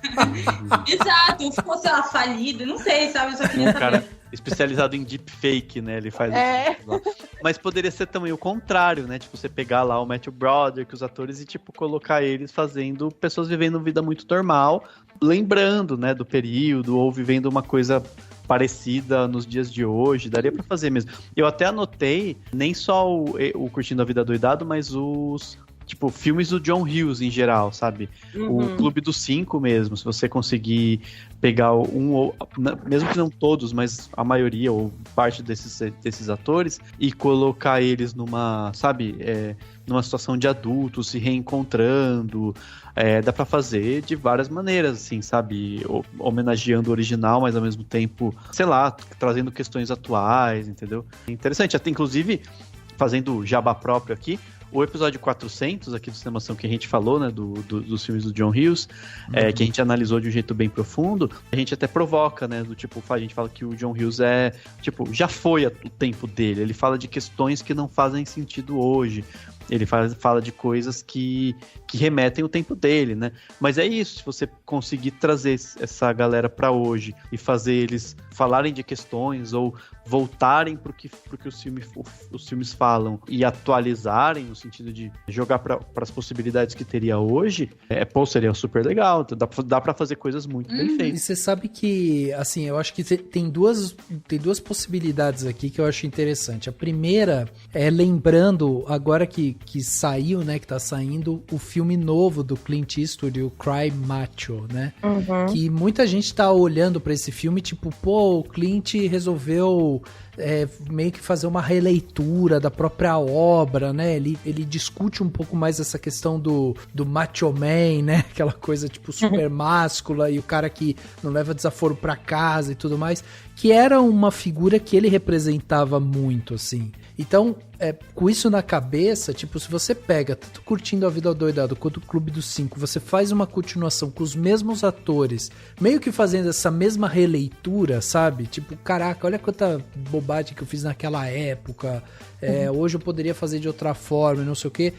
Exato, ficou, sei lá, falido, não sei, sabe? Eu só queria saber. Cara especializado em deepfake, né? Ele faz isso. Mas poderia ser também o contrário, né? Tipo, você pegar lá o Matthew Broderick, os atores, e tipo, colocar eles fazendo pessoas vivendo vida muito normal, lembrando, né, do período, ou vivendo uma coisa parecida nos dias de hoje, daria pra fazer mesmo. Eu até anotei, nem só o Curtindo a Vida Doidado, mas os... tipo, filmes do John Hughes em geral, sabe? O Clube dos Cinco mesmo, se você conseguir pegar mesmo que não todos, mas a maioria ou parte desses atores e colocar eles numa, sabe, numa situação de adultos, se reencontrando, dá pra fazer de várias maneiras, assim, sabe? Homenageando o original, mas ao mesmo tempo, sei lá, trazendo questões atuais, entendeu? Interessante, até inclusive, fazendo jabá próprio aqui, o episódio 400 aqui do Cinemação que a gente falou, né, dos filmes do John Hughes, que a gente analisou de um jeito bem profundo, a gente até provoca, né, do tipo, a gente fala que o John Hughes já foi o tempo dele, ele fala de questões que não fazem sentido hoje, ele fala de coisas que remetem o tempo dele, né? Mas é isso, se você conseguir trazer essa galera pra hoje e fazer eles falarem de questões ou voltarem pro que os filmes falam e atualizarem no sentido de jogar para as possibilidades que teria hoje, seria super legal. Dá pra fazer coisas muito bem feitas. E você sabe que, assim, eu acho que tem duas possibilidades aqui que eu acho interessante. A primeira é lembrando, agora que saiu, né, que tá saindo o filme novo do Clint Eastwood, o Cry Macho, né? Que muita gente tá olhando pra esse filme, tipo, pô, o Clint resolveu meio que fazer uma releitura da própria obra, né? Ele discute um pouco mais essa questão do macho man, né? Aquela coisa, tipo, super máscula e o cara que não leva desaforo pra casa e tudo mais, que era uma figura que ele representava muito, assim. Então, com isso na cabeça, tipo, se você pega tanto Curtindo a Vida Doidado quanto o Clube dos Cinco, você faz uma continuação com os mesmos atores, meio que fazendo essa mesma releitura, sabe? Tipo, caraca, olha quanta bobagem que eu fiz naquela época, hoje eu poderia fazer de outra forma, não sei o quê.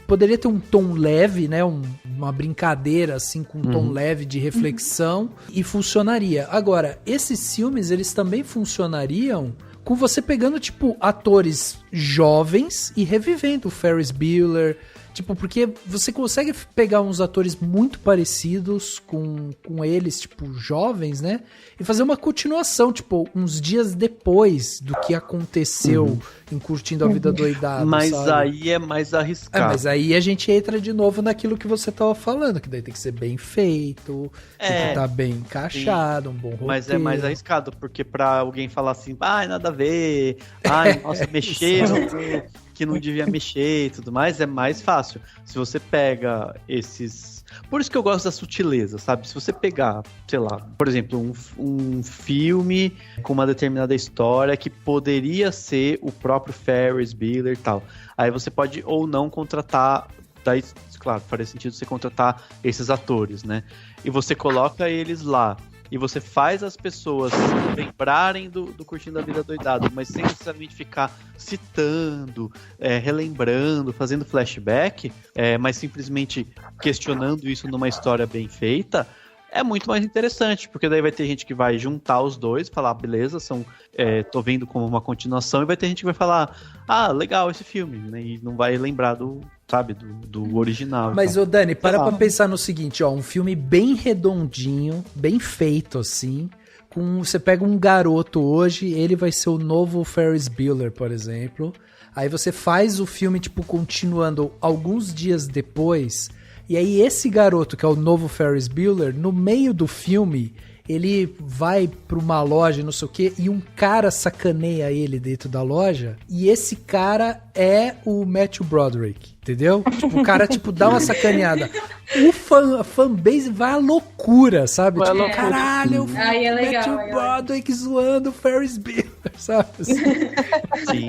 Poderia ter um tom leve, né? Uma brincadeira, assim, com um tom leve de reflexão e funcionaria. Agora, esses filmes, eles também funcionariam com você pegando, tipo, atores jovens e revivendo o Ferris Bueller, tipo, porque você consegue pegar uns atores muito parecidos com eles, tipo, jovens, né? E fazer uma continuação, tipo, uns dias depois do que aconteceu em Curtindo a Vida Doidado, mas sabe? Aí é mais arriscado. Mas aí a gente entra de novo naquilo que você tava falando, que daí tem que ser bem feito, tem que estar bem encaixado, um bom roteiro. Mas é mais arriscado, porque pra alguém falar assim, nada a ver, nossa, mexeram que não devia mexer e tudo mais, é mais fácil. Se você pega esses... Por isso que eu gosto da sutileza, sabe? Se você pegar, sei lá, por exemplo, um filme com uma determinada história que poderia ser o próprio Ferris Bueller e tal, aí você pode ou não contratar, daí, claro, faria sentido você contratar esses atores, né? E você coloca eles lá, e você faz as pessoas lembrarem do Curtindo a Vida Doidado, mas sem necessariamente ficar citando, relembrando, fazendo flashback, mas simplesmente questionando isso numa história bem feita, é muito mais interessante, porque daí vai ter gente que vai juntar os dois, falar, beleza, tô vendo como uma continuação, e vai ter gente que vai falar, legal esse filme, né? E não vai lembrar do original. Mas, ô Dani, pra pensar no seguinte, ó, um filme bem redondinho, bem feito, assim, você pega um garoto hoje, ele vai ser o novo Ferris Bueller, por exemplo, aí você faz o filme, tipo, continuando alguns dias depois, e aí esse garoto, que é o novo Ferris Bueller, no meio do filme, ele vai pra uma loja, não sei o quê, e um cara sacaneia ele dentro da loja, e esse cara é o Matthew Broderick, entendeu? Tipo, o cara, tipo, dá uma sacaneada. A fanbase vai à loucura, sabe? Tipo, caralho, o Matthew Broderick zoando o Ferris Bueller, sabe? Sim.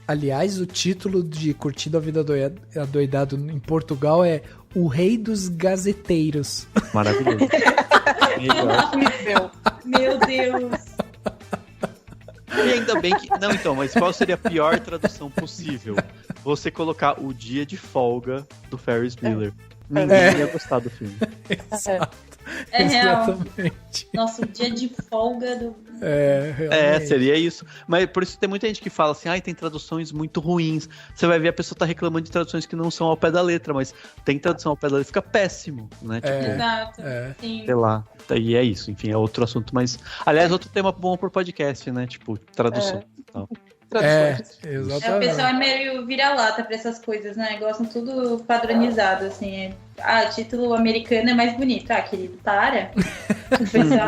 Aliás, o título de Curtindo a Vida Doidado em Portugal é o rei dos gazeteiros. Maravilhoso. Meu Deus. E ainda bem que... Não, então, mas qual seria a pior tradução possível? Você colocar o dia de folga do Ferris Bueller. Ninguém ia gostar do filme. Exato. É real. Exatamente. Nossa, o dia de folga do... realmente. Seria isso. Mas por isso tem muita gente que fala assim, tem traduções muito ruins. Você vai ver a pessoa tá reclamando de traduções que não são ao pé da letra, mas tem tradução ao pé da letra, fica péssimo, né? Exato. Sim. Sei lá. E é isso, enfim, é outro assunto, mas... Aliás, outro tema bom pro podcast, né? Tipo, tradução e tal. Exatamente. O pessoal é meio vira-lata pra essas coisas, né? Gostam tudo padronizado, assim. Título americano é mais bonito. Querido, para. O pessoal...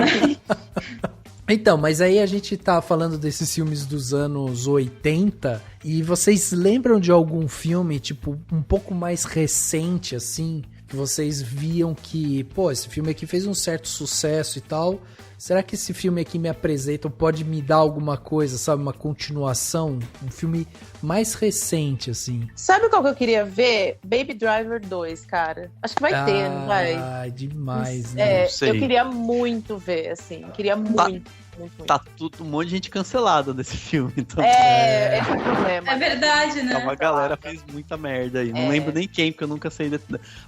Então, mas aí a gente tá falando desses filmes dos anos 80 e vocês lembram de algum filme, tipo, um pouco mais recente, assim, que vocês viam que, esse filme aqui fez um certo sucesso e tal, será que esse filme aqui me apresenta, pode me dar alguma coisa, sabe, uma continuação, um filme mais recente, assim? Sabe qual que eu queria ver? Baby Driver 2, cara. Acho que vai ter, não vai? Demais, né? Eu queria muito ver, assim, muito. Tá um monte de gente cancelada desse filme. Então, esse é o problema. É verdade, né? Uma galera fez muita merda aí. Não lembro nem quem, porque eu nunca sei.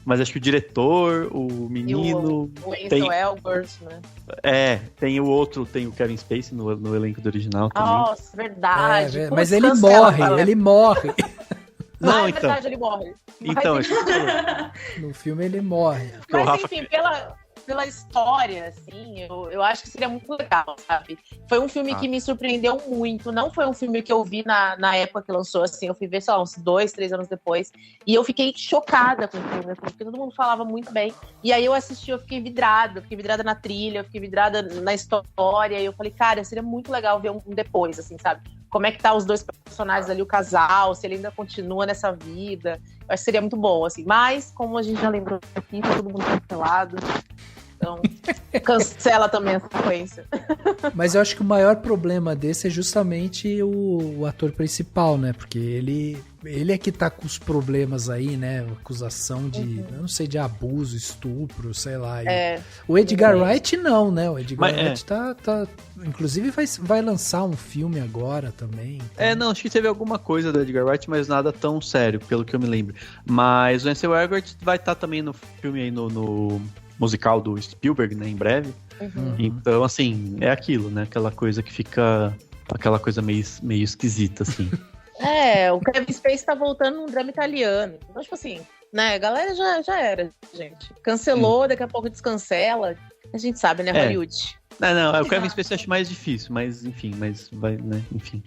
Mas acho que o diretor, o menino... O Ansel Elgort, né? Tem o outro, tem o Kevin Spacey no elenco do original também. Nossa, verdade. Mas ele morre. Não, então. Verdade, ele morre. Então, no filme ele morre. Mas enfim, pela história, assim, eu acho que seria muito legal, sabe? Foi um filme que me surpreendeu muito. Não foi um filme que eu vi na época que lançou, assim. Eu fui ver, uns 2, 3 anos depois. E eu fiquei chocada com o filme, porque todo mundo falava muito bem. E aí eu assisti, eu fiquei vidrada. Eu fiquei vidrada na trilha, eu fiquei vidrada na história. E eu falei, cara, seria muito legal ver um depois, assim, sabe? Como é que tá os dois personagens ali, o casal, se ele ainda continua nessa vida. Eu acho que seria muito bom, assim. Mas, como a gente já lembrou aqui, tá todo mundo cancelado. Então, cancela também a sequência. Mas eu acho que o maior problema desse é justamente o ator principal, né? Porque ele é que tá com os problemas aí, né? Acusação de, eu não sei, de abuso, estupro, sei lá. O Edgar Wright não, né? O Edgar Wright tá... Inclusive vai lançar um filme agora também. Então... não, acho que teve alguma coisa do Edgar Wright, mas nada tão sério, pelo que eu me lembro. Mas o Ansel Elgort vai estar também no filme aí, no musical do Spielberg, né, em breve. Então, assim, é aquilo, né? Aquela coisa que fica... Aquela coisa meio esquisita, assim. O Kevin Spacey tá voltando num drama italiano. Então, tipo assim, né? A galera já era, gente. Cancelou, daqui a pouco descancela. A gente sabe, né, Hollywood. Não, o Kevin Spacey eu acho mais difícil, mas enfim, vai, né, enfim.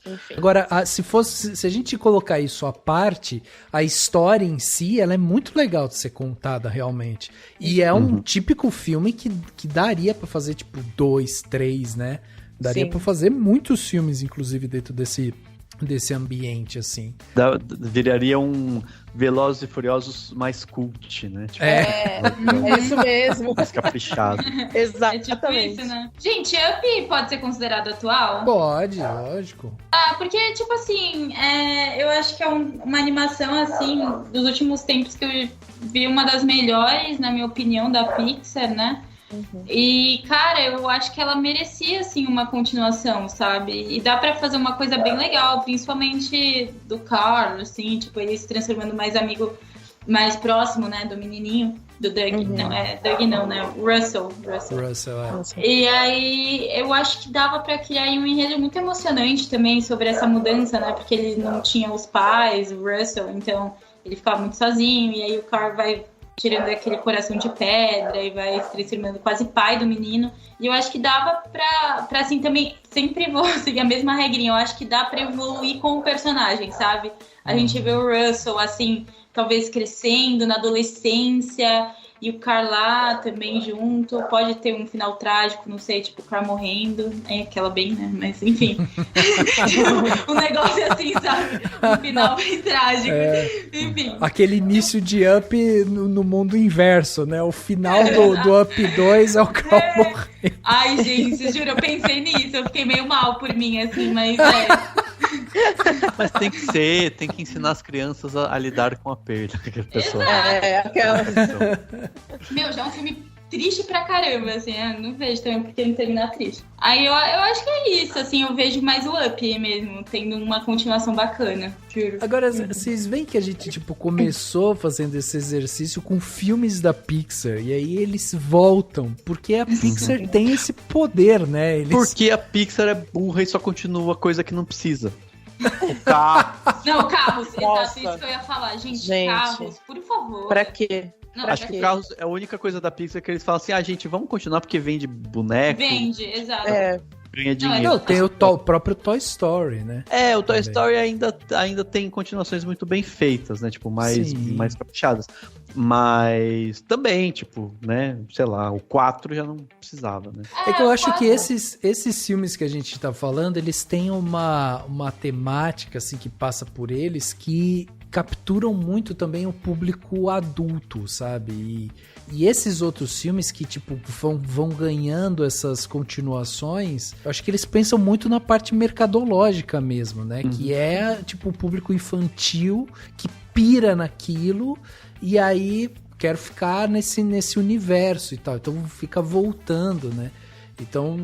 Enfim. Agora, se a gente colocar isso à parte, a história em si, ela é muito legal de ser contada realmente. E é um típico filme que daria pra fazer, tipo, 2, 3, né? Daria pra fazer muitos filmes, inclusive, dentro desse ambiente, assim. Viraria um Velozes e Furiosos mais cult, né? Tipo, é isso mesmo. Mais caprichado. Exatamente. É tipo isso, né? Gente, Up pode ser considerado atual? Pode, lógico. Porque, tipo assim, eu acho que é uma animação, assim, dos últimos tempos que eu vi uma das melhores, na minha opinião, da Pixar, né? E, cara, eu acho que ela merecia, assim, uma continuação, sabe? E dá pra fazer uma coisa bem legal, principalmente do Carl, assim, tipo, ele se transformando mais amigo, mais próximo, né, do menininho, do Doug. Doug não, né? Russell, E aí, eu acho que dava pra criar um enredo muito emocionante também sobre essa mudança, né? Porque ele não tinha os pais, o Russell, então ele ficava muito sozinho, e aí o Carl vai tirando aquele coração de pedra e vai se transformando quase pai do menino. E eu acho que dava pra assim, também, sempre vou seguir a mesma regrinha, eu acho que dá pra evoluir com o personagem, sabe? A gente vê o Russell, assim, talvez crescendo na adolescência, e o Carl lá também junto, pode ter um final trágico, não sei, tipo, o Carl morrendo, aquela bem, né, mas enfim. Um negócio assim, sabe? Um final bem trágico, enfim. Aquele início de Up no mundo inverso, né? O final do Up 2 é o Carl morrendo. Ai, gente, juro, eu pensei nisso, eu fiquei meio mal por mim, assim, mas Mas tem que ensinar as crianças a lidar com a perda. Pessoa. Meu, já é um filme triste pra caramba, assim, não vejo também porque ele terminar triste. Aí eu acho que é isso, assim, eu vejo mais o Up mesmo, tendo uma continuação bacana, juro. Agora, vocês veem que a gente, tipo, começou fazendo esse exercício com filmes da Pixar, e aí eles voltam, porque a Pixar tem esse poder, né? Porque a Pixar é burra e só continua coisa que não precisa. O carro. Não, carros, exato, isso que eu ia falar. Gente, carros, por favor. Pra quê? Não, acho que o Carros é a única coisa da Pixar que eles falam assim, gente, vamos continuar porque vende boneco. Vende, exato. Ganha dinheiro. Não, tem o próprio Toy Story, né? O Toy Story ainda tem continuações muito bem feitas, né? Tipo, mais caprichadas. Mas também, tipo, né? Sei lá, o 4 já não precisava, né? É que eu acho que esses filmes que a gente tá falando, eles têm uma temática, assim, que passa por eles, que capturam muito também o público adulto, sabe? E esses outros filmes que, tipo, vão ganhando essas continuações, eu acho que eles pensam muito na parte mercadológica mesmo, né? Que é, tipo, o público infantil que pira naquilo e aí quero ficar nesse universo e tal. Então fica voltando, né? Então,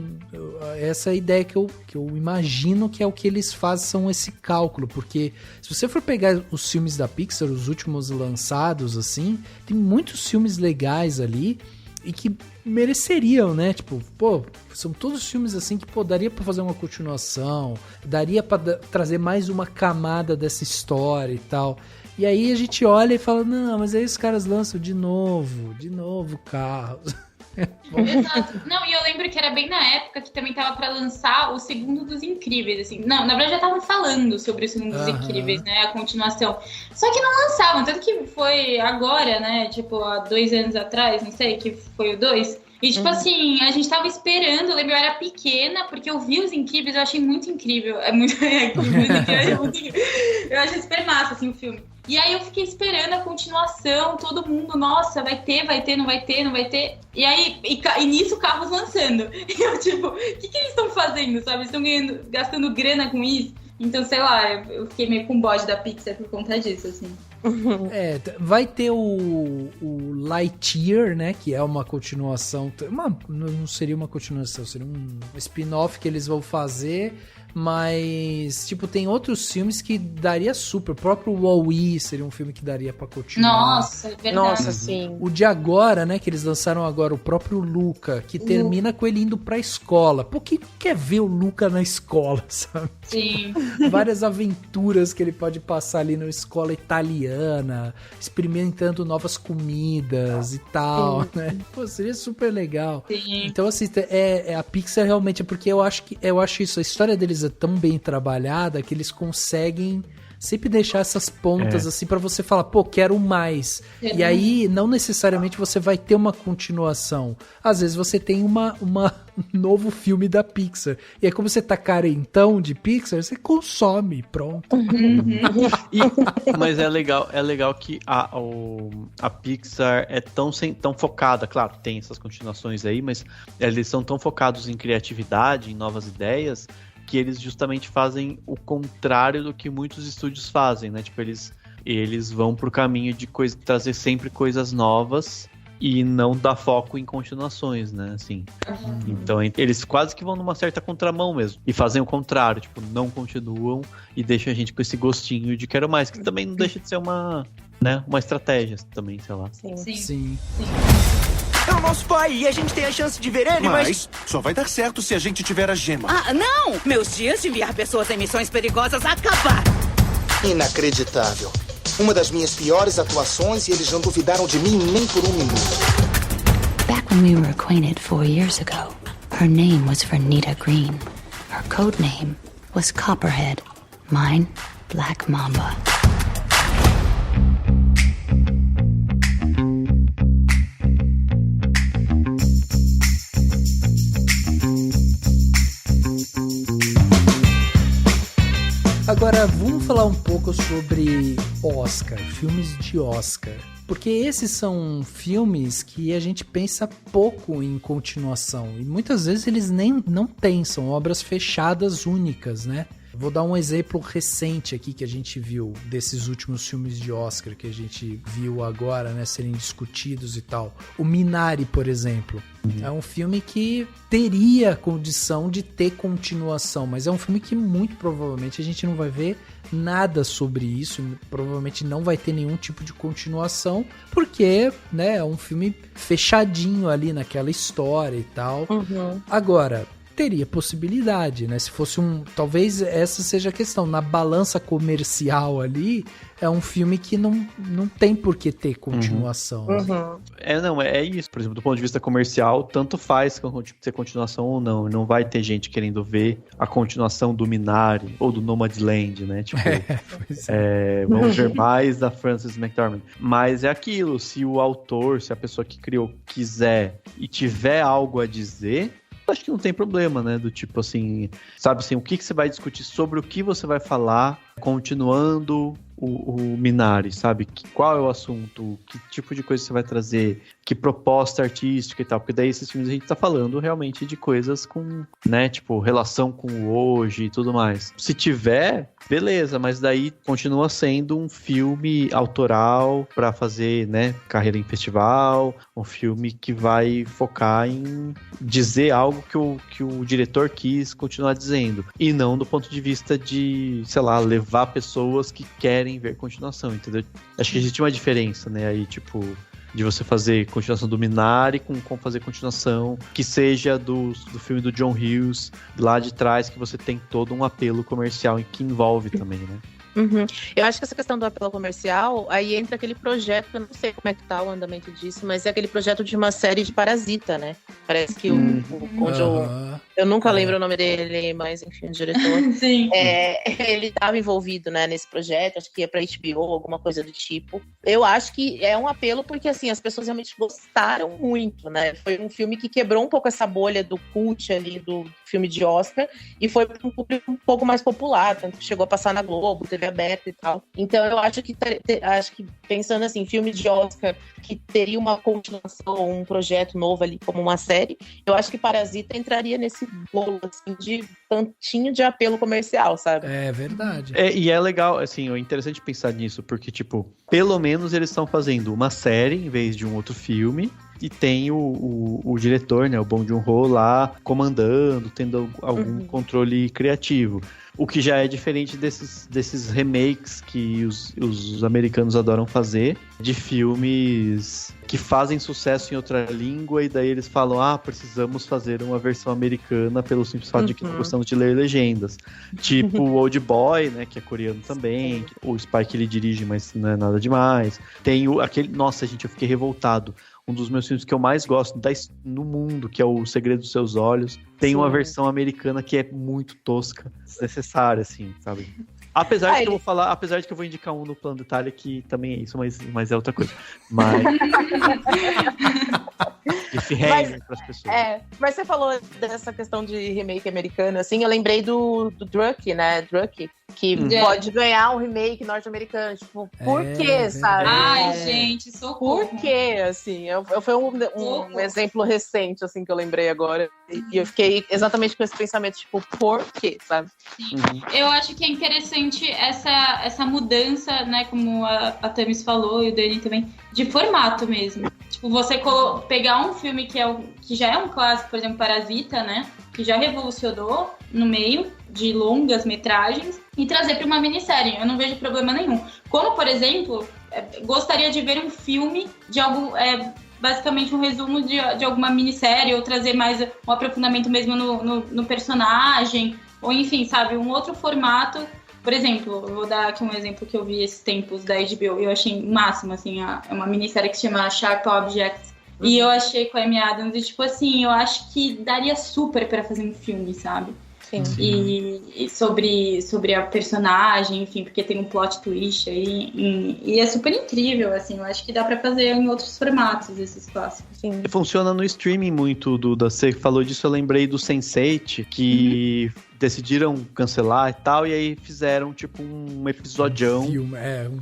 essa é a ideia que eu imagino que é o que eles fazem, esse cálculo, porque se você for pegar os filmes da Pixar, os últimos lançados, assim, tem muitos filmes legais ali e que mereceriam, né? Tipo, pô, são todos filmes assim que, pô, daria pra fazer uma continuação, daria pra trazer mais uma camada dessa história e tal. E aí a gente olha e fala, não, mas aí os caras lançam de novo Carros. Exato. Não, e eu lembro que era bem na época que também tava pra lançar o Segundo dos Incríveis, assim. Não, na verdade já estavam falando sobre o Segundo dos Incríveis, né, a continuação. Só que não lançavam, tanto que foi agora, né, tipo, há 2 anos atrás, não sei, que foi o 2. E, tipo assim, a gente tava esperando, eu lembro, eu era pequena, porque eu vi Os Incríveis, eu achei muito incrível. É muito incrível. Eu achei super massa, assim, o filme. E aí eu fiquei esperando a continuação, todo mundo, nossa, vai ter, não vai ter. E aí, e nisso, Carros lançando. E eu, tipo, o que eles estão fazendo, sabe? Eles estão gastando grana com isso. Então, sei lá, eu fiquei meio com bode da Pixar por conta disso, assim. Vai ter o Lightyear, né, que é uma continuação, não seria uma continuação, seria um spin-off que eles vão fazer, mas, tipo, tem outros filmes que daria super, o próprio Wall-E seria um filme que daria pra continuar. Nossa, é verdade. Nossa, sim. O de agora, né, que eles lançaram agora, o próprio Luca, que termina com ele indo pra escola. Pô, quem quer ver o Luca na escola, sabe? Sim. Várias aventuras que ele pode passar ali na escola italiana, experimentando novas comidas e tal, né? Pô, seria super legal. Sim. Então, assim, a Pixar realmente é porque eu acho isso, a história deles é tão bem trabalhada que eles conseguem sempre deixar essas pontas assim pra você falar, pô, quero mais. E aí, não necessariamente você vai ter uma continuação. Às vezes você tem um novo filme da Pixar. E aí, como você tá carentão de Pixar, você consome, pronto. Mas é legal que a Pixar é tão focada, claro, tem essas continuações aí, mas eles são tão focados em criatividade, em novas ideias, que eles justamente fazem o contrário do que muitos estúdios fazem, né? Tipo, eles vão pro caminho de trazer sempre coisas novas e não dar foco em continuações, né? Assim. Então, eles quase que vão numa certa contramão mesmo. E fazem o contrário, tipo, não continuam e deixam a gente com esse gostinho de quero mais, que também não deixa de ser uma estratégia também, sei lá. Sim. É o nosso pai e a gente tem a chance de ver ele, Mas só vai dar certo se a gente tiver a gema. Ah, não! Meus dias de enviar pessoas em missões perigosas acabaram! Inacreditável. Uma das minhas piores atuações e eles não duvidaram de mim nem por um minuto. Back when we were acquainted 4 years ago, her name was Vernita Green. Her code name was Copperhead. Mine, Black Mamba. Agora, vamos falar um pouco sobre Oscar, filmes de Oscar. Porque esses são filmes que a gente pensa pouco em continuação. E muitas vezes eles não têm, são obras fechadas únicas, né? Vou dar um exemplo recente aqui que a gente viu desses últimos filmes de Oscar que a gente viu agora, né, serem discutidos e tal. O Minari, por exemplo, é um filme que teria condição de ter continuação, mas é um filme que muito provavelmente a gente não vai ver nada sobre isso, provavelmente não vai ter nenhum tipo de continuação, porque, né, é um filme fechadinho ali naquela história e tal. Agora, teria possibilidade, né? Se fosse talvez essa seja a questão. Na balança comercial ali, é um filme que não tem por que ter continuação. É isso. Por exemplo, do ponto de vista comercial, tanto faz ter continuação ou não. Não vai ter gente querendo ver a continuação do Minari ou do Nomadland, né? Tipo, vamos ver mais da Frances McDormand. Mas é aquilo, se o autor, se a pessoa que criou quiser e tiver algo a dizer, acho que não tem problema, né? Do tipo assim, sabe assim, o que você vai discutir, sobre o que você vai falar, continuando o Minari, sabe? Qual é o assunto, que tipo de coisa você vai trazer, que proposta artística e tal, porque daí esses filmes a gente tá falando realmente de coisas com, né, tipo, relação com o hoje e tudo mais. Se tiver, beleza, mas daí continua sendo um filme autoral pra fazer, né, carreira em festival, um filme que vai focar em dizer algo que o diretor quis continuar dizendo, e não do ponto de vista de, sei lá, levar pessoas que querem ver continuação, entendeu? Acho que existe uma diferença, né, aí, tipo, de você fazer continuação do Minari com fazer continuação que seja do filme do John Hughes, lá de trás, que você tem todo um apelo comercial que envolve também, né? Eu acho que essa questão do apelo comercial, aí entra aquele projeto, eu não sei como é que tá o andamento disso, mas é aquele projeto de uma série de Parasita, né? Parece que eu nunca lembro o nome dele, mas enfim, o diretor. Sim. Ele estava envolvido, né, nesse projeto, acho que ia pra HBO, alguma coisa do tipo. Eu acho que é um apelo porque, assim, as pessoas realmente gostaram muito, né? Foi um filme que quebrou um pouco essa bolha do cult ali, do filme de Oscar, e foi para um público um pouco mais popular, tanto que chegou a passar na Globo, TV aberta e tal. Então eu acho que pensando assim, filme de Oscar que teria uma continuação, um projeto novo ali como uma série, eu acho que Parasita entraria nesse bolo assim, de tantinho de apelo comercial, sabe? É verdade. E é legal, assim, é interessante pensar nisso, porque, tipo, pelo menos eles estão fazendo uma série em vez de um outro filme, e tem o diretor, né, o Bong Joon-ho lá comandando, tendo algum controle criativo. O que já é diferente desses remakes que os americanos adoram fazer, de filmes que fazem sucesso em outra língua, e daí eles falam, precisamos fazer uma versão americana pelo simples fato de que não gostamos de ler legendas. Tipo o Old Boy, né, que é coreano também, o Spike ele dirige, mas não é nada demais. Tem aquele, nossa, gente, eu fiquei revoltado. Um dos meus filmes que eu mais gosto no mundo, que é O Segredo dos Seus Olhos, tem uma versão americana que é muito tosca, desnecessária, assim, sabe? Apesar de que eu vou falar, apesar de que eu vou indicar um no Plano Detalhe que também é isso, mas é outra coisa. Mas pras pessoas. Mas você falou dessa questão de remake americano, assim, eu lembrei do Druck, né? Druck, que pode ganhar um remake norte-americano. Tipo, por quê, sabe? Ai, gente, socorro. Por quê, assim? Foi um exemplo recente, assim, que eu lembrei agora. E eu fiquei exatamente com esse pensamento, tipo, por quê, sabe? Eu acho que é interessante essa mudança, né, como a Thames falou e o Dani também, de formato mesmo. Tipo, você pegar um filme que já é um clássico, por exemplo, Parasita, né, que já revolucionou no meio de longas metragens, e trazer para uma minissérie. Eu não vejo problema nenhum. Como, por exemplo, gostaria de ver um filme de algo... basicamente um resumo de alguma minissérie, ou trazer mais um aprofundamento mesmo no personagem, ou enfim, sabe, um outro formato. Por exemplo, eu vou dar aqui um exemplo que eu vi esses tempos da HBO, eu achei o máximo, assim, é uma minissérie que se chama Sharp Objects, e eu achei com a Amy Adams, e tipo assim, eu acho que daria super pra fazer um filme, sabe? Sim. E sobre a personagem, enfim, porque tem um plot twist aí, e é super incrível, assim, eu acho que dá pra fazer em outros formatos esses clássicos. Funciona no streaming muito, Duda. Você falou disso, eu lembrei do Sense8, que decidiram cancelar e tal, e aí fizeram, tipo, um episodião.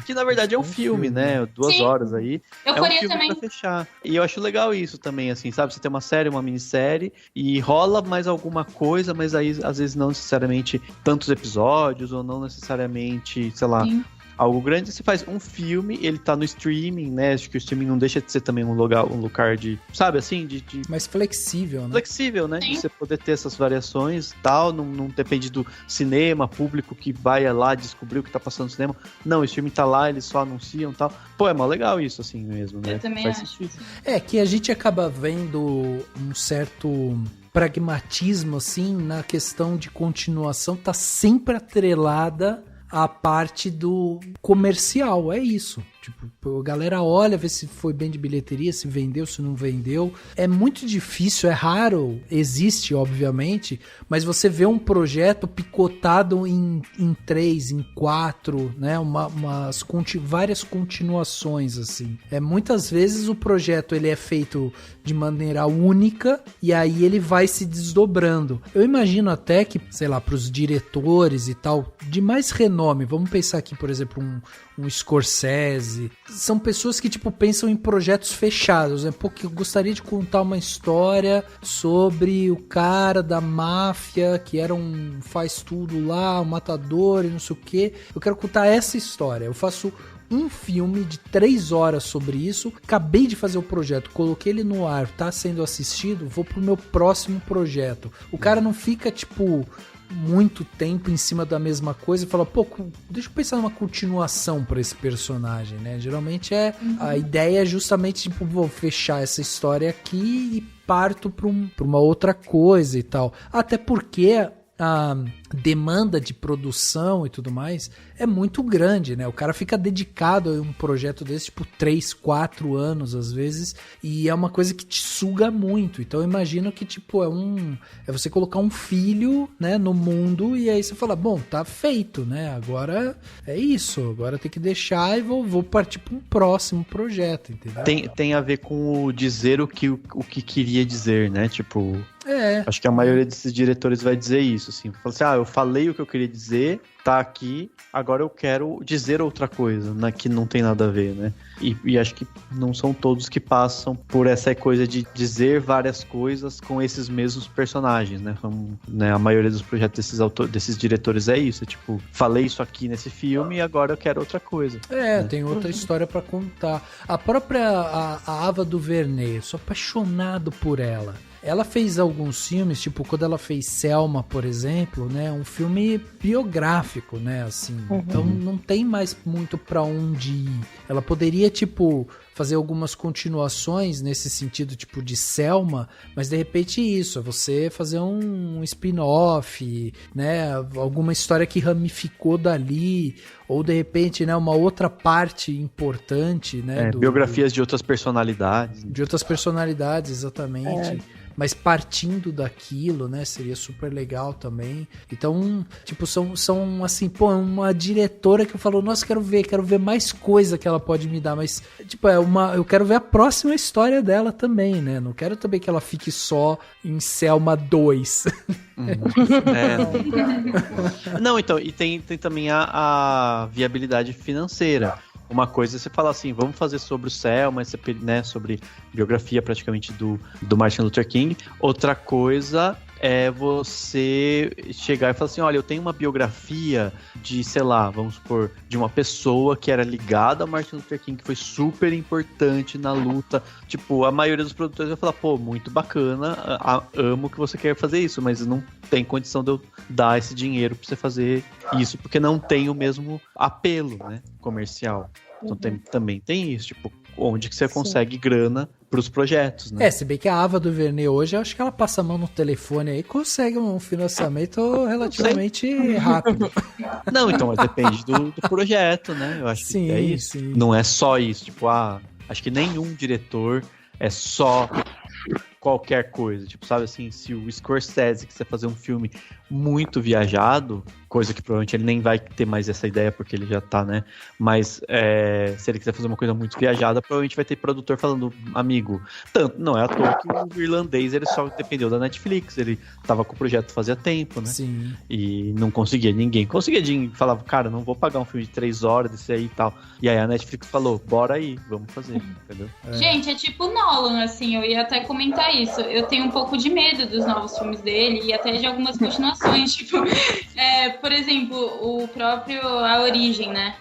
Que na verdade é um filme, né? 2 horas aí. Eu é um filme também. Pra fechar. E eu acho legal isso também, assim, sabe? Você tem uma série, uma minissérie, e rola mais alguma coisa, mas aí às vezes não necessariamente tantos episódios, ou não necessariamente, sei lá. Sim. Algo grande, você faz um filme, ele tá no streaming, né? Acho que o streaming não deixa de ser também um lugar de, sabe assim? De mais flexível, né? Flexível, né? Sim. De você poder ter essas variações e tal, não depende do cinema, público que vai lá descobrir o que tá passando no cinema. Não, o streaming tá lá, eles só anunciam e tal. Pô, é mó legal isso, assim mesmo, né? Eu também faz acho. sentido. É, que a gente acaba vendo um certo pragmatismo, assim, na questão de continuação, tá sempre atrelada a parte do comercial, é isso. Tipo, a galera olha, vê se foi bem de bilheteria, se vendeu, se não vendeu. É muito difícil, é raro, existe, obviamente, mas você vê um projeto picotado em 3, em 4, né? Várias continuações, assim. Muitas vezes o projeto ele é feito de maneira única e aí ele vai se desdobrando. Eu imagino até que, sei lá, para os diretores e tal, de mais renome, vamos pensar aqui, por exemplo, um Scorsese, são pessoas que, tipo, pensam em projetos fechados, né? Porque eu gostaria de contar uma história sobre o cara da máfia, que era faz tudo lá, um matador e não sei o quê. Eu quero contar essa história. Eu faço um filme de 3 horas sobre isso, acabei de fazer o projeto, coloquei ele no ar, tá sendo assistido, vou pro meu próximo projeto. O cara não fica, tipo, muito tempo em cima da mesma coisa e fala, pô, deixa eu pensar numa continuação pra esse personagem, né? Geralmente a ideia é justamente, tipo, vou fechar essa história aqui e parto pra uma outra coisa e tal. Até porque a demanda de produção e tudo mais é muito grande, né? O cara fica dedicado a um projeto desse, tipo, 3, 4 anos, às vezes, e é uma coisa que te suga muito. Então eu imagino que, tipo, é você colocar um filho, né, no mundo, e aí você fala, bom, tá feito, né? Agora é isso, agora tem que deixar e vou partir para um próximo projeto, entendeu? Tem a ver com o dizer o que queria dizer, né? Tipo, acho que a maioria desses diretores vai dizer isso, assim. Fala assim, eu falei o que eu queria dizer, tá aqui, agora eu quero dizer outra coisa, né, que não tem nada a ver, né? E acho que não são todos que passam por essa coisa de dizer várias coisas com esses mesmos personagens, né? Né, a maioria dos projetos desses diretores é isso, é tipo, falei isso aqui nesse filme e agora eu quero outra coisa. Né? Tem outra história pra contar. A própria a Ava DuVernay, eu sou apaixonado por ela. Ela fez alguns filmes, tipo, quando ela fez Selma, por exemplo, né? Um filme biográfico, né? Assim, então não tem mais muito pra onde ir. Ela poderia, tipo, fazer algumas continuações nesse sentido, tipo, de Selma, mas de repente isso, é você fazer um spin-off, né? Alguma história que ramificou dali, ou de repente, né, uma outra parte importante, né? Biografias de outras personalidades. De outras personalidades, exatamente. Mas partindo daquilo, né, seria super legal também. Então, tipo, são assim, pô, uma diretora que eu falo, nossa, quero ver mais coisa que ela pode me dar, mas, tipo, eu quero ver a próxima história dela também, né, não quero também que ela fique só em Selma 2. Não, então, e tem também a viabilidade financeira. Uma coisa é você falar assim, vamos fazer sobre o Selma, né, sobre biografia praticamente do Martin Luther King. Outra coisa é você chegar e falar assim, olha, eu tenho uma biografia de, sei lá, vamos supor, de uma pessoa que era ligada ao Martin Luther King, que foi super importante na luta. Tipo, a maioria dos produtores vai falar, pô, muito bacana, amo que você quer fazer isso, mas não tem condição de eu dar esse dinheiro pra você fazer isso, porque não tem o mesmo apelo, né, comercial. Então também tem isso, tipo, onde que você consegue grana pros projetos, né? Se bem que a Ava DuVernay hoje, eu acho que ela passa a mão no telefone aí e consegue um financiamento relativamente rápido. Não, então, mas depende do projeto, né? Eu acho que é isso. Sim. Não é só isso, tipo, acho que nenhum diretor é só qualquer coisa, tipo, sabe assim, se o Scorsese quiser fazer um filme muito viajado, coisa que provavelmente ele nem vai ter mais essa ideia porque ele já tá, né? Mas se ele quiser fazer uma coisa muito viajada, provavelmente vai ter produtor falando, amigo, tanto, não é à toa que o Irlandês ele só dependeu da Netflix, ele tava com o projeto fazia tempo, né? Sim. E não conseguia, ninguém conseguia, falava, cara, não vou pagar um filme de 3 horas desse aí e tal. E aí a Netflix falou, bora aí, vamos fazer, entendeu? Gente, é tipo Nolan, assim, eu ia até comentar isso. Eu tenho um pouco de medo dos novos filmes dele e até de algumas continuações, tipo, por exemplo, o próprio A Origem, né?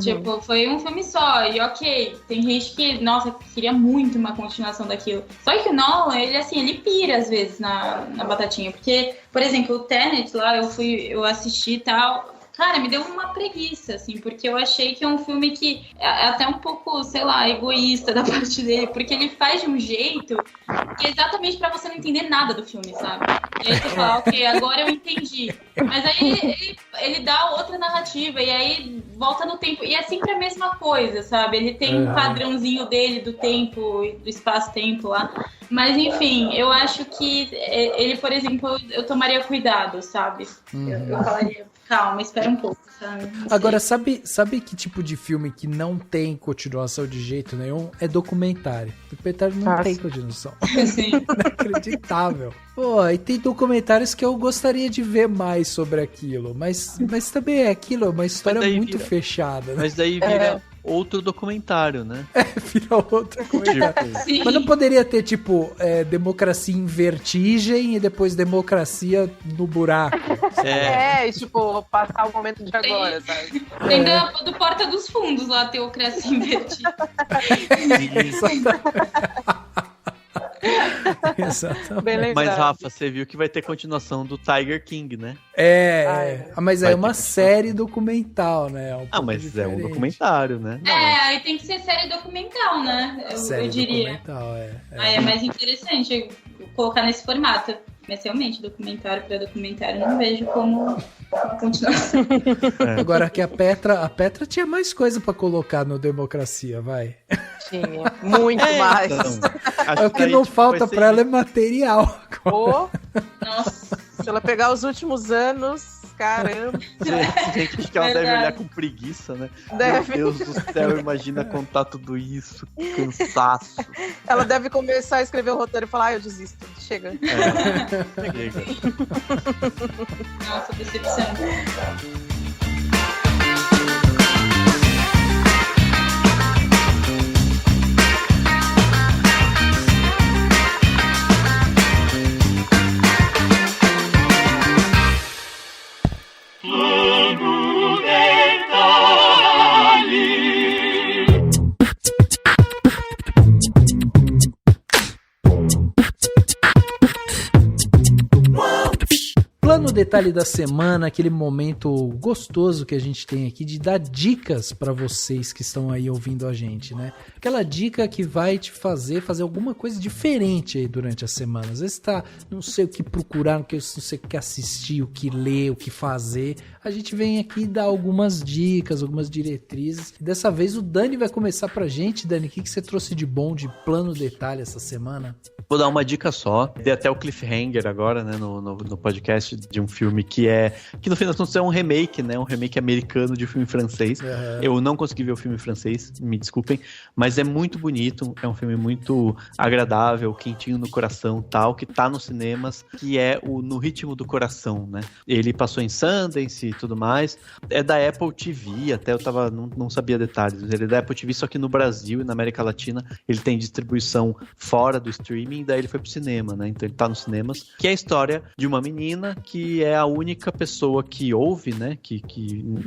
Tipo, foi um filme só, e ok, tem gente que, nossa, queria muito uma continuação daquilo. Só que o Nolan, ele pira às vezes na batatinha, porque, por exemplo, o Tenet lá, eu assisti e tal. Cara, me deu uma preguiça, assim, porque eu achei que é um filme que é até um pouco, sei lá, egoísta da parte dele, porque ele faz de um jeito que é exatamente pra você não entender nada do filme, sabe? E aí você fala, ok, agora eu entendi. Mas aí ele dá outra narrativa, e aí volta no tempo, e é sempre a mesma coisa, sabe? Ele tem um padrãozinho dele do tempo, do espaço-tempo lá. Mas, enfim, eu acho que ele, por exemplo, eu tomaria cuidado, sabe? Eu falaria, calma, espera um pouco, sabe? Agora, sabe que tipo de filme que não tem continuação de jeito nenhum? É documentário. Documentário não tem continuação. Sim. Inacreditável. Pô, e tem documentários que eu gostaria de ver mais sobre aquilo, mas também é aquilo, é uma história muito fechada. Né? Mas daí vira outro documentário, né? Vira outro documentário. Mas não poderia ter, tipo, democracia em vertigem e depois democracia no buraco. Tipo, passar o momento de agora, sabe? Tem do Porta dos Fundos lá, Teocracia em vertigem. Exatamente. Mas, Rafa, você viu que vai ter continuação do Tiger King, né? Mas é uma série documental, né? Mas diferente. É um documentário, né? Aí tem que ser série documental, né? Eu diria. Documental, Aí é mais interessante colocar nesse formato. Mas realmente, documentário para documentário, não vejo como continuação. Agora que a Petra tinha mais coisa pra colocar no Democracia, vai. Tinha, muito mais. Então, o que não falta pra ela é material. Nossa. Se ela pegar os últimos anos, caramba. Gente, acho que ela deve olhar com preguiça, né? Deve. Meu Deus do céu, imagina contar tudo isso, cansaço. Ela deve começar a escrever o roteiro e falar, eu desisto, chega. Chega. Nossa, decepção. Plano detalhe da semana, aquele momento gostoso que a gente tem aqui de dar dicas pra vocês que estão aí ouvindo a gente, né? Aquela dica que vai te fazer alguma coisa diferente aí durante a semana. Às vezes não sei o que procurar, não sei o que assistir, o que ler, o que fazer. A gente vem aqui dar algumas dicas, algumas diretrizes. E dessa vez o Dani vai começar pra gente. Dani, o que você trouxe de bom de plano detalhe essa semana? Vou dar uma dica só. Dei até o cliffhanger agora, né, no podcast de um filme que no fim das contas é um remake, né, um remake americano de um filme francês. Eu não consegui ver o filme francês, me desculpem, mas é muito bonito, é um filme muito agradável, quentinho no coração, tal, que tá nos cinemas, que é o No Ritmo do Coração, né. Ele passou em Sundance e tudo mais. É da Apple TV, até eu não sabia detalhes, mas ele é da Apple TV, só que no Brasil e na América Latina ele tem distribuição fora do streaming, daí ele foi pro cinema, né, então ele tá nos cinemas, que é a história de uma menina que é a única pessoa que ouve, né, que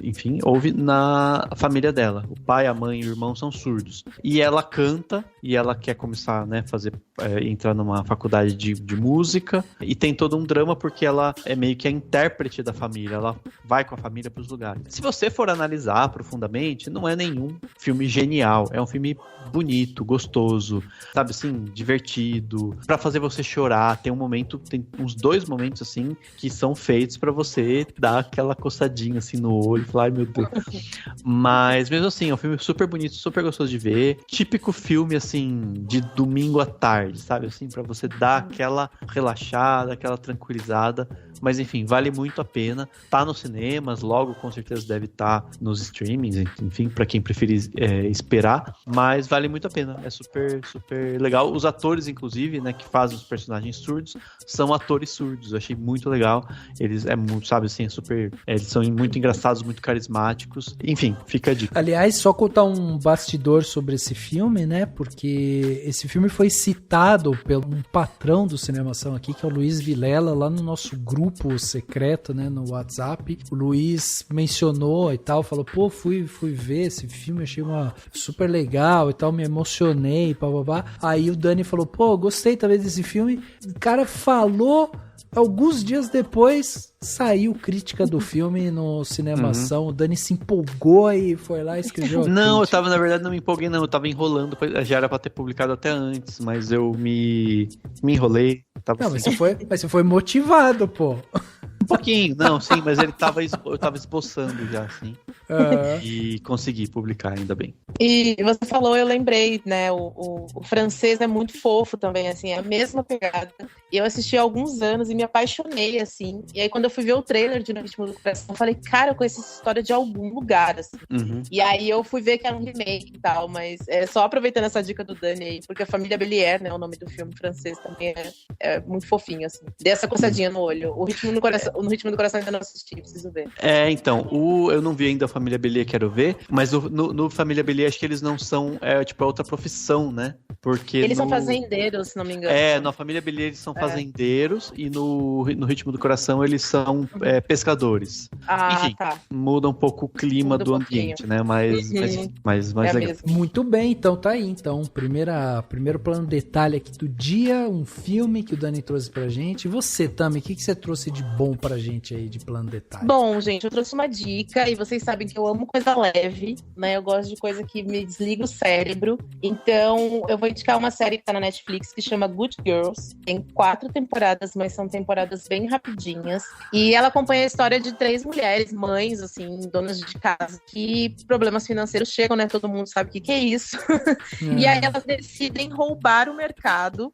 enfim, ouve na família dela. O pai, a mãe e o irmão são surdos. E ela canta, e ela quer começar, né, entrar numa faculdade de música, e tem todo um drama porque ela é meio que a intérprete da família, ela vai com a família pros lugares. Se você for analisar profundamente, não é nenhum filme genial, é um filme bonito, gostoso, sabe assim, divertido, pra fazer você chorar. Tem uns 2 momentos assim, que são são feitos pra você dar aquela coçadinha assim no olho, falar, ai meu Deus. Mas mesmo assim, é um filme super bonito, super gostoso de ver. Típico filme, assim, de domingo à tarde, sabe? Assim, pra você dar aquela relaxada, aquela tranquilizada. Mas enfim, vale muito a pena. Tá nos cinemas, logo com certeza deve estar nos streamings, enfim, pra quem preferir esperar. Mas vale muito a pena. É super, super legal. Os atores, inclusive, né, que fazem os personagens surdos, são atores surdos. Eu achei muito legal. Eles sabe assim, eles são muito engraçados, muito carismáticos. Enfim, fica a dica. Aliás, só contar um bastidor sobre esse filme, né? Porque esse filme foi citado pelo um patrão do Cinemação aqui, que é o Luiz Vilela, lá no nosso grupo secreto, né, no WhatsApp. O Luiz mencionou e tal, falou, pô, fui ver esse filme, achei super legal e tal, me emocionei, bababá. Aí o Dani falou, pô, gostei também desse filme. O cara falou, alguns dias depois saiu crítica do filme no Cinemação. O Dani se empolgou e foi lá e escreveu. Não, na verdade não me empolguei, não. Eu tava enrolando, já era pra ter publicado até antes, mas eu me enrolei. Não, mas você foi motivado, pô. Um pouquinho, não, sim, mas eu tava esboçando já, assim. E consegui publicar, ainda bem. E você falou, eu lembrei, né, o francês é muito fofo também, assim, é a mesma pegada. E eu assisti há alguns anos e me apaixonei, assim. E aí quando eu fui ver o trailer de No Ritmo do Coração, eu falei, cara, eu conheço essa história de algum lugar, assim. E aí eu fui ver que era um remake e tal, mas só aproveitando essa dica do Dani aí, porque a Família Bélier, né, o nome do filme francês também é muito fofinho, assim. Dê essa coçadinha no olho. No Ritmo do Coração ainda não assisti, preciso ver. Então, eu não vi ainda a Família Bélier, quero ver, mas no Família Bélier acho que eles não são, tipo, outra profissão, né? Porque eles são fazendeiros, se não me engano. Na Família Bélier eles são fazendeiros e no Ritmo do Coração eles são pescadores. Enfim, muda um pouco o clima do ambiente, né? Mas legal. Mesmo. Muito bem, então tá aí. Então, primeiro plano detalhe aqui do dia, um filme que o Dani trouxe pra gente. E você, Tami, o que você trouxe de bom pra gente aí de plano detalhe? Bom, gente, eu trouxe uma dica e vocês sabem que eu amo coisa leve, né? Eu gosto de coisa que me desliga o cérebro. Então, eu vou indicar uma série que tá na Netflix que chama Good Girls. Tem 4 temporadas, mas são temporadas bem rapidinhas. E ela acompanha a história de 3 mulheres, mães, assim, donas de casa, que problemas financeiros chegam, né? Todo mundo sabe o que é isso. E aí elas decidem roubar o mercado,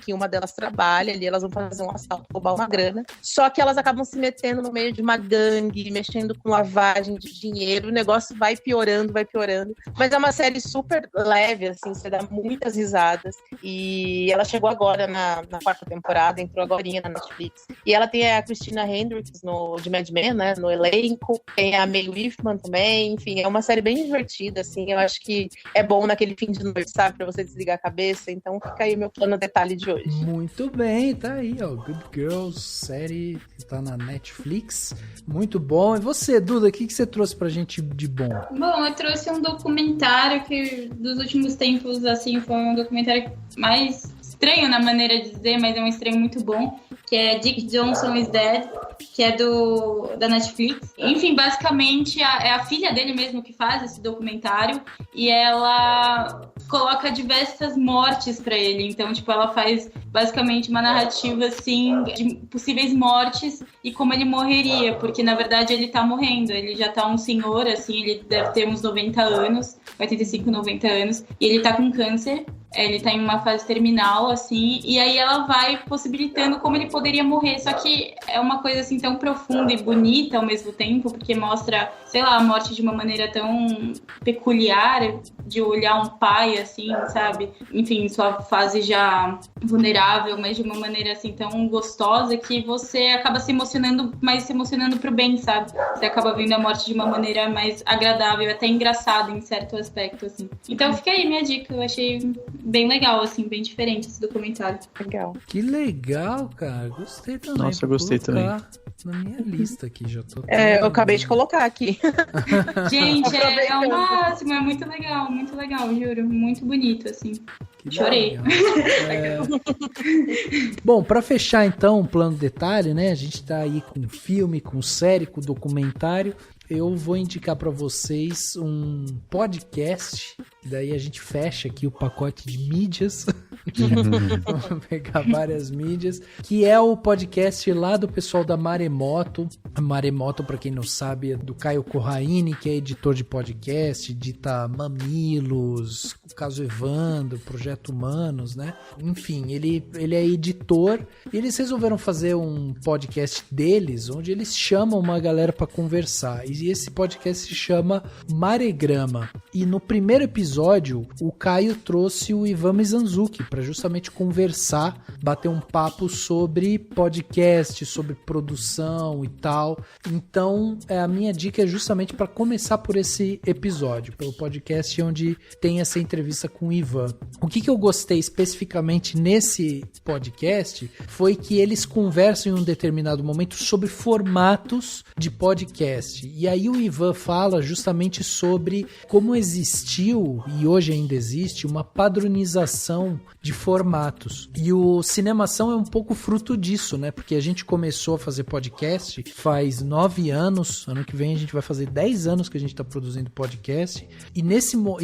que uma delas trabalha ali, elas vão fazer um assalto, roubar uma grana. Só que elas acabam se metendo no meio de uma gangue, mexendo com lavagem de dinheiro, o negócio vai piorando. Mas é uma série super leve, assim, você dá muitas risadas. E ela chegou agora na 4ª temporada, entrou agorinha na Netflix. E ela tem a Christina Hendricks de Mad Men, né, no elenco. Tem a Mae Whitman também. Enfim, é uma série bem divertida, assim. Eu acho que é bom naquele fim de noite, sabe? Pra você desligar a cabeça. Então fica aí meu plano detalhe de hoje. Muito bem, tá aí, ó. Good Girls, série que tá na Netflix. Muito bom. E você, Duda, o que você trouxe pra gente de bom? Bom, eu trouxe um documentário que dos últimos tempos, assim, foi um documentário mais estranho na maneira de dizer, mas é um estranho muito bom, que é Dick Johnson is Dead, que é da Netflix. Enfim, basicamente é a filha dele mesmo que faz esse documentário e ela coloca diversas mortes pra ele. Então, tipo, ela faz basicamente uma narrativa, assim, de possíveis mortes e como ele morreria, porque na verdade ele tá morrendo. Ele já tá um senhor, assim, ele deve ter uns 90 anos, 85, 90 anos, e ele tá com câncer. Ele tá em uma fase terminal, assim, e aí ela vai possibilitando como ele poderia morrer. Só que é uma coisa, assim, tão profunda e bonita ao mesmo tempo, porque mostra, sei lá, a morte de uma maneira tão peculiar, de olhar um pai, assim, sabe? Enfim, em sua fase já vulnerável, mas de uma maneira, assim, tão gostosa que você acaba se emocionando, mas se emocionando pro bem, sabe? Você acaba vendo a morte de uma maneira mais agradável, até engraçada em certo aspecto, assim. Então fica aí minha dica, eu achei bem legal, assim, bem diferente esse documentário. Legal. Que legal, cara. Gostei também. Nossa, eu gostei também. Na minha lista aqui, já tô... eu acabei de colocar aqui. Gente, é o máximo, é muito legal, juro. Muito bonito, assim. Chorei. Bom, pra fechar então o plano detalhe, né? A gente tá aí com filme, com série, com documentário. Eu vou indicar para vocês um podcast Daí a gente fecha aqui o pacote de mídias. Vamos pegar várias mídias. Que é o podcast lá do pessoal da Maremoto. A Maremoto, pra quem não sabe, é do Caio Corraine, que é editor de podcast, edita Mamilos, o Caso Evandro, Projeto Humanos, né? Enfim, ele é editor e eles resolveram fazer um podcast deles, onde eles chamam uma galera pra conversar. E esse podcast se chama Maregrama. E no primeiro episódio, o Caio trouxe o Ivan Mizanzuki para justamente conversar, bater um papo sobre podcast, sobre produção e tal. Então, a minha dica é justamente para começar por esse episódio, pelo podcast onde tem essa entrevista com o Ivan. O que eu gostei especificamente nesse podcast foi que eles conversam em um determinado momento sobre formatos de podcast. E aí o Ivan fala justamente sobre como existiu, e hoje ainda existe, uma padronização de formatos. E o Cinemação é um pouco fruto disso, né? Porque a gente começou a fazer podcast faz 9 anos, ano que vem a gente vai fazer 10 anos que a gente está produzindo podcast, e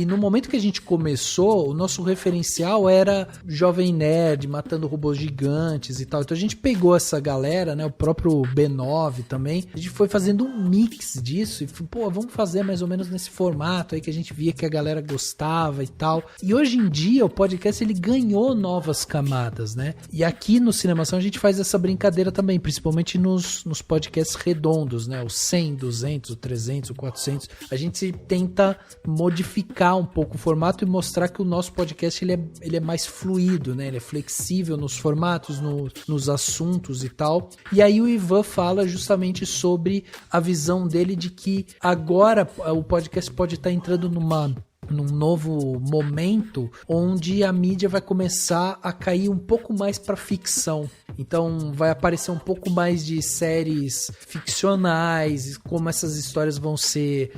no momento que a gente começou, o nosso referencial era Jovem Nerd, Matando Robôs Gigantes e tal. Então a gente pegou essa galera, né? O próprio B9 também, a gente foi fazendo um mix disso e vamos fazer mais ou menos nesse formato aí que a gente via que a galera gostava e tal. E hoje em dia o podcast ele ganhou novas camadas, né? E aqui no Cinemação a gente faz essa brincadeira também, principalmente nos podcasts redondos, né? O 100, 200, o 300, o 400. A gente tenta modificar um pouco o formato e mostrar que o nosso podcast ele é mais fluido, né? Ele é flexível nos formatos, nos assuntos e tal. E aí o Ivan fala justamente sobre a visão dele de que agora o podcast pode estar entrando num novo momento onde a mídia vai começar a cair um pouco mais para ficção. Então vai aparecer um pouco mais de séries ficcionais, como essas histórias vão ser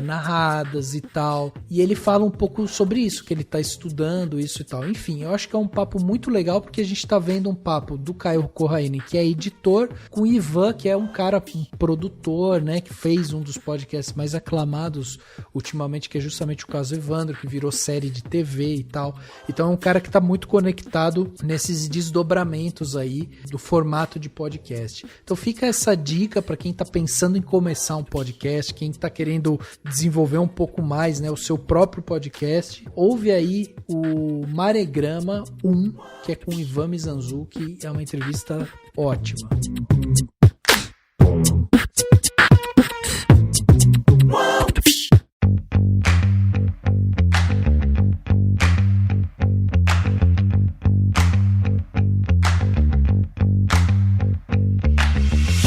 narradas e tal. E ele fala um pouco sobre isso, que ele está estudando isso e tal. Enfim, eu acho que é um papo muito legal, porque a gente está vendo um papo do Caio Corraine, que é editor, com o Ivan, que é um produtor, né, que fez um dos podcasts mais aclamados ultimamente, que é justamente o Caso Evandro, que virou série de TV e tal. Então é um cara que está muito conectado nesses desdobramentos aí do formato de podcast. Então fica essa dica para quem está pensando em começar um podcast, quem está querendo desenvolver um pouco mais, né, o seu próprio podcast. Ouve aí o Maregrama 1, que é com o Ivan Mizanzuki, é uma entrevista ótima.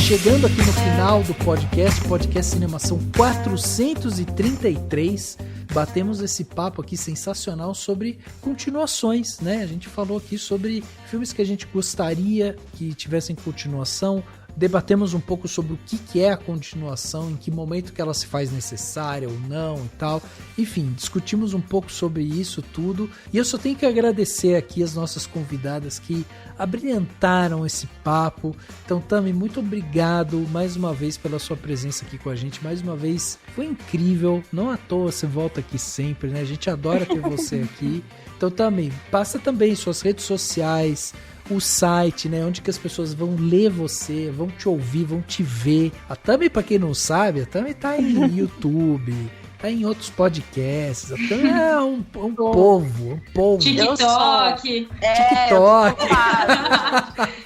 Chegando aqui no final do podcast Cinemação 433, batemos esse papo aqui sensacional sobre continuações, né? A gente falou aqui sobre filmes que a gente gostaria que tivessem continuação, debatemos um pouco sobre o que é a continuação, em que momento que ela se faz necessária ou não e tal. Enfim, discutimos um pouco sobre isso tudo. E eu só tenho que agradecer aqui as nossas convidadas que abrilhantaram esse papo. Então, Tami, muito obrigado mais uma vez pela sua presença aqui com a gente. Mais uma vez, foi incrível. Não à toa você volta aqui sempre, né? A gente adora ter você aqui. Então, Tami, passa também suas redes sociais, o site, né, onde que as pessoas vão ler você, vão te ouvir, vão te ver. A Tami, pra quem não sabe, a Tami tá em YouTube, tá em outros podcasts. A Tami é um povo. TikTok. TikTok.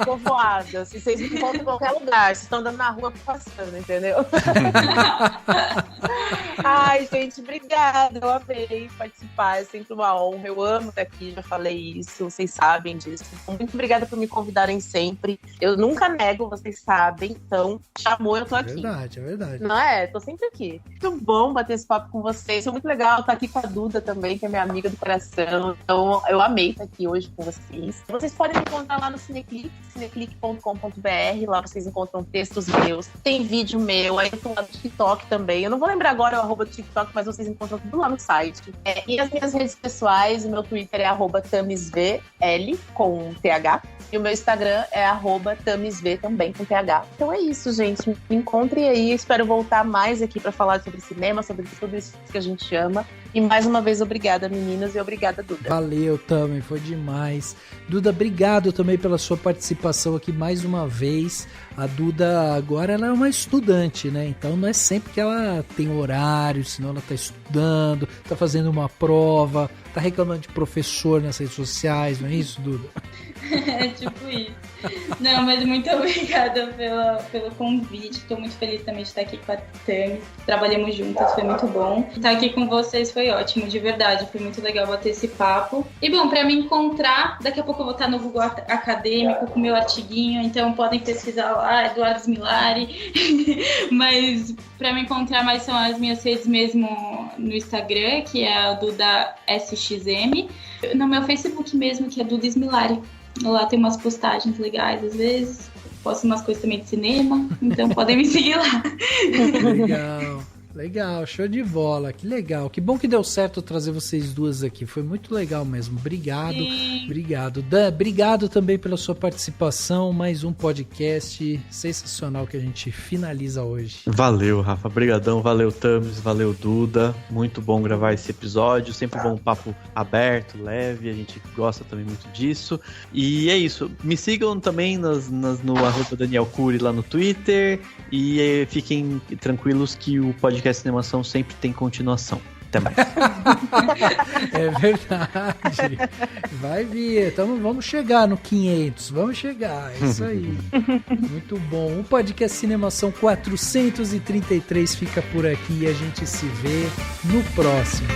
Povoada. Se vocês me encontram em qualquer lugar, vocês estão andando na rua passando, entendeu? Ai, gente, obrigada. Eu amei participar. É sempre uma honra. Eu amo estar aqui, já falei isso, vocês sabem disso. Muito obrigada por me convidarem sempre. Eu nunca nego, vocês sabem. Então, chamou, eu tô aqui. É verdade. Não é? Tô sempre aqui. Muito bom bater esse papo com vocês. Foi muito legal estar aqui com a Duda também, que é minha amiga do coração. Então, eu amei estar aqui hoje com vocês. Vocês podem me encontrar lá no Cineclick, cineclick.com.br. Lá vocês encontram textos meus. Tem vídeo meu. Aí eu tô lá no TikTok também. Eu não vou lembrar agora o arroba do TikTok, mas vocês encontram tudo lá no site. E as minhas redes pessoais, o meu Twitter é @tamisvl, com TH. E o meu Instagram é @tamisv, também com TH. Então é isso, gente. Me encontrem aí. Espero voltar mais aqui pra falar sobre cinema, sobre tudo isso que a gente ama. E mais uma vez, obrigada, meninas, e obrigada, Duda. Valeu, também, foi demais. Duda, obrigado também pela sua participação aqui mais uma vez. A Duda agora ela é uma estudante, né? Então não é sempre que ela tem horário, senão ela tá estudando, tá fazendo uma prova, tá reclamando de professor nas redes sociais, não é isso, Duda? É tipo isso. Não, mas muito obrigada pelo convite. Estou muito feliz também de estar aqui com a Tami. Trabalhamos juntas, foi muito bom. Estar aqui com vocês foi ótimo, de verdade. Foi muito legal bater esse papo. E bom, para me encontrar, daqui a pouco eu vou estar no Google Acadêmico com meu artiguinho, então podem pesquisar lá, Eduardo Smilari. Mas para me encontrar mais são as minhas redes mesmo no Instagram, que é a Duda SXM. No meu Facebook mesmo, que é Duda Smilari. Lá tem umas postagens legais às vezes, posto umas coisas também de cinema, então podem me seguir lá. Legal, show de bola, que legal, que bom que deu certo trazer vocês duas aqui, foi muito legal mesmo, obrigado. Dan, obrigado também pela sua participação, mais um podcast sensacional que a gente finaliza hoje. Valeu, Rafa, brigadão, valeu, Tamis, valeu, Duda, muito bom gravar esse episódio, sempre bom um papo aberto, leve, a gente gosta também muito disso, e é isso, me sigam também no @Daniel Cury lá no Twitter, e fiquem tranquilos que o podcast Cinemação sempre tem continuação. Até mais. É verdade. Vai vir. Então vamos chegar no 500. Vamos chegar. É isso aí. Muito bom. O podcast Cinemação 433 fica por aqui e a gente se vê no próximo.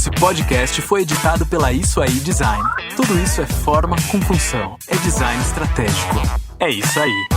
O podcast foi editado pela Isso Aí Design. Tudo isso é forma com função. É design estratégico. É isso aí.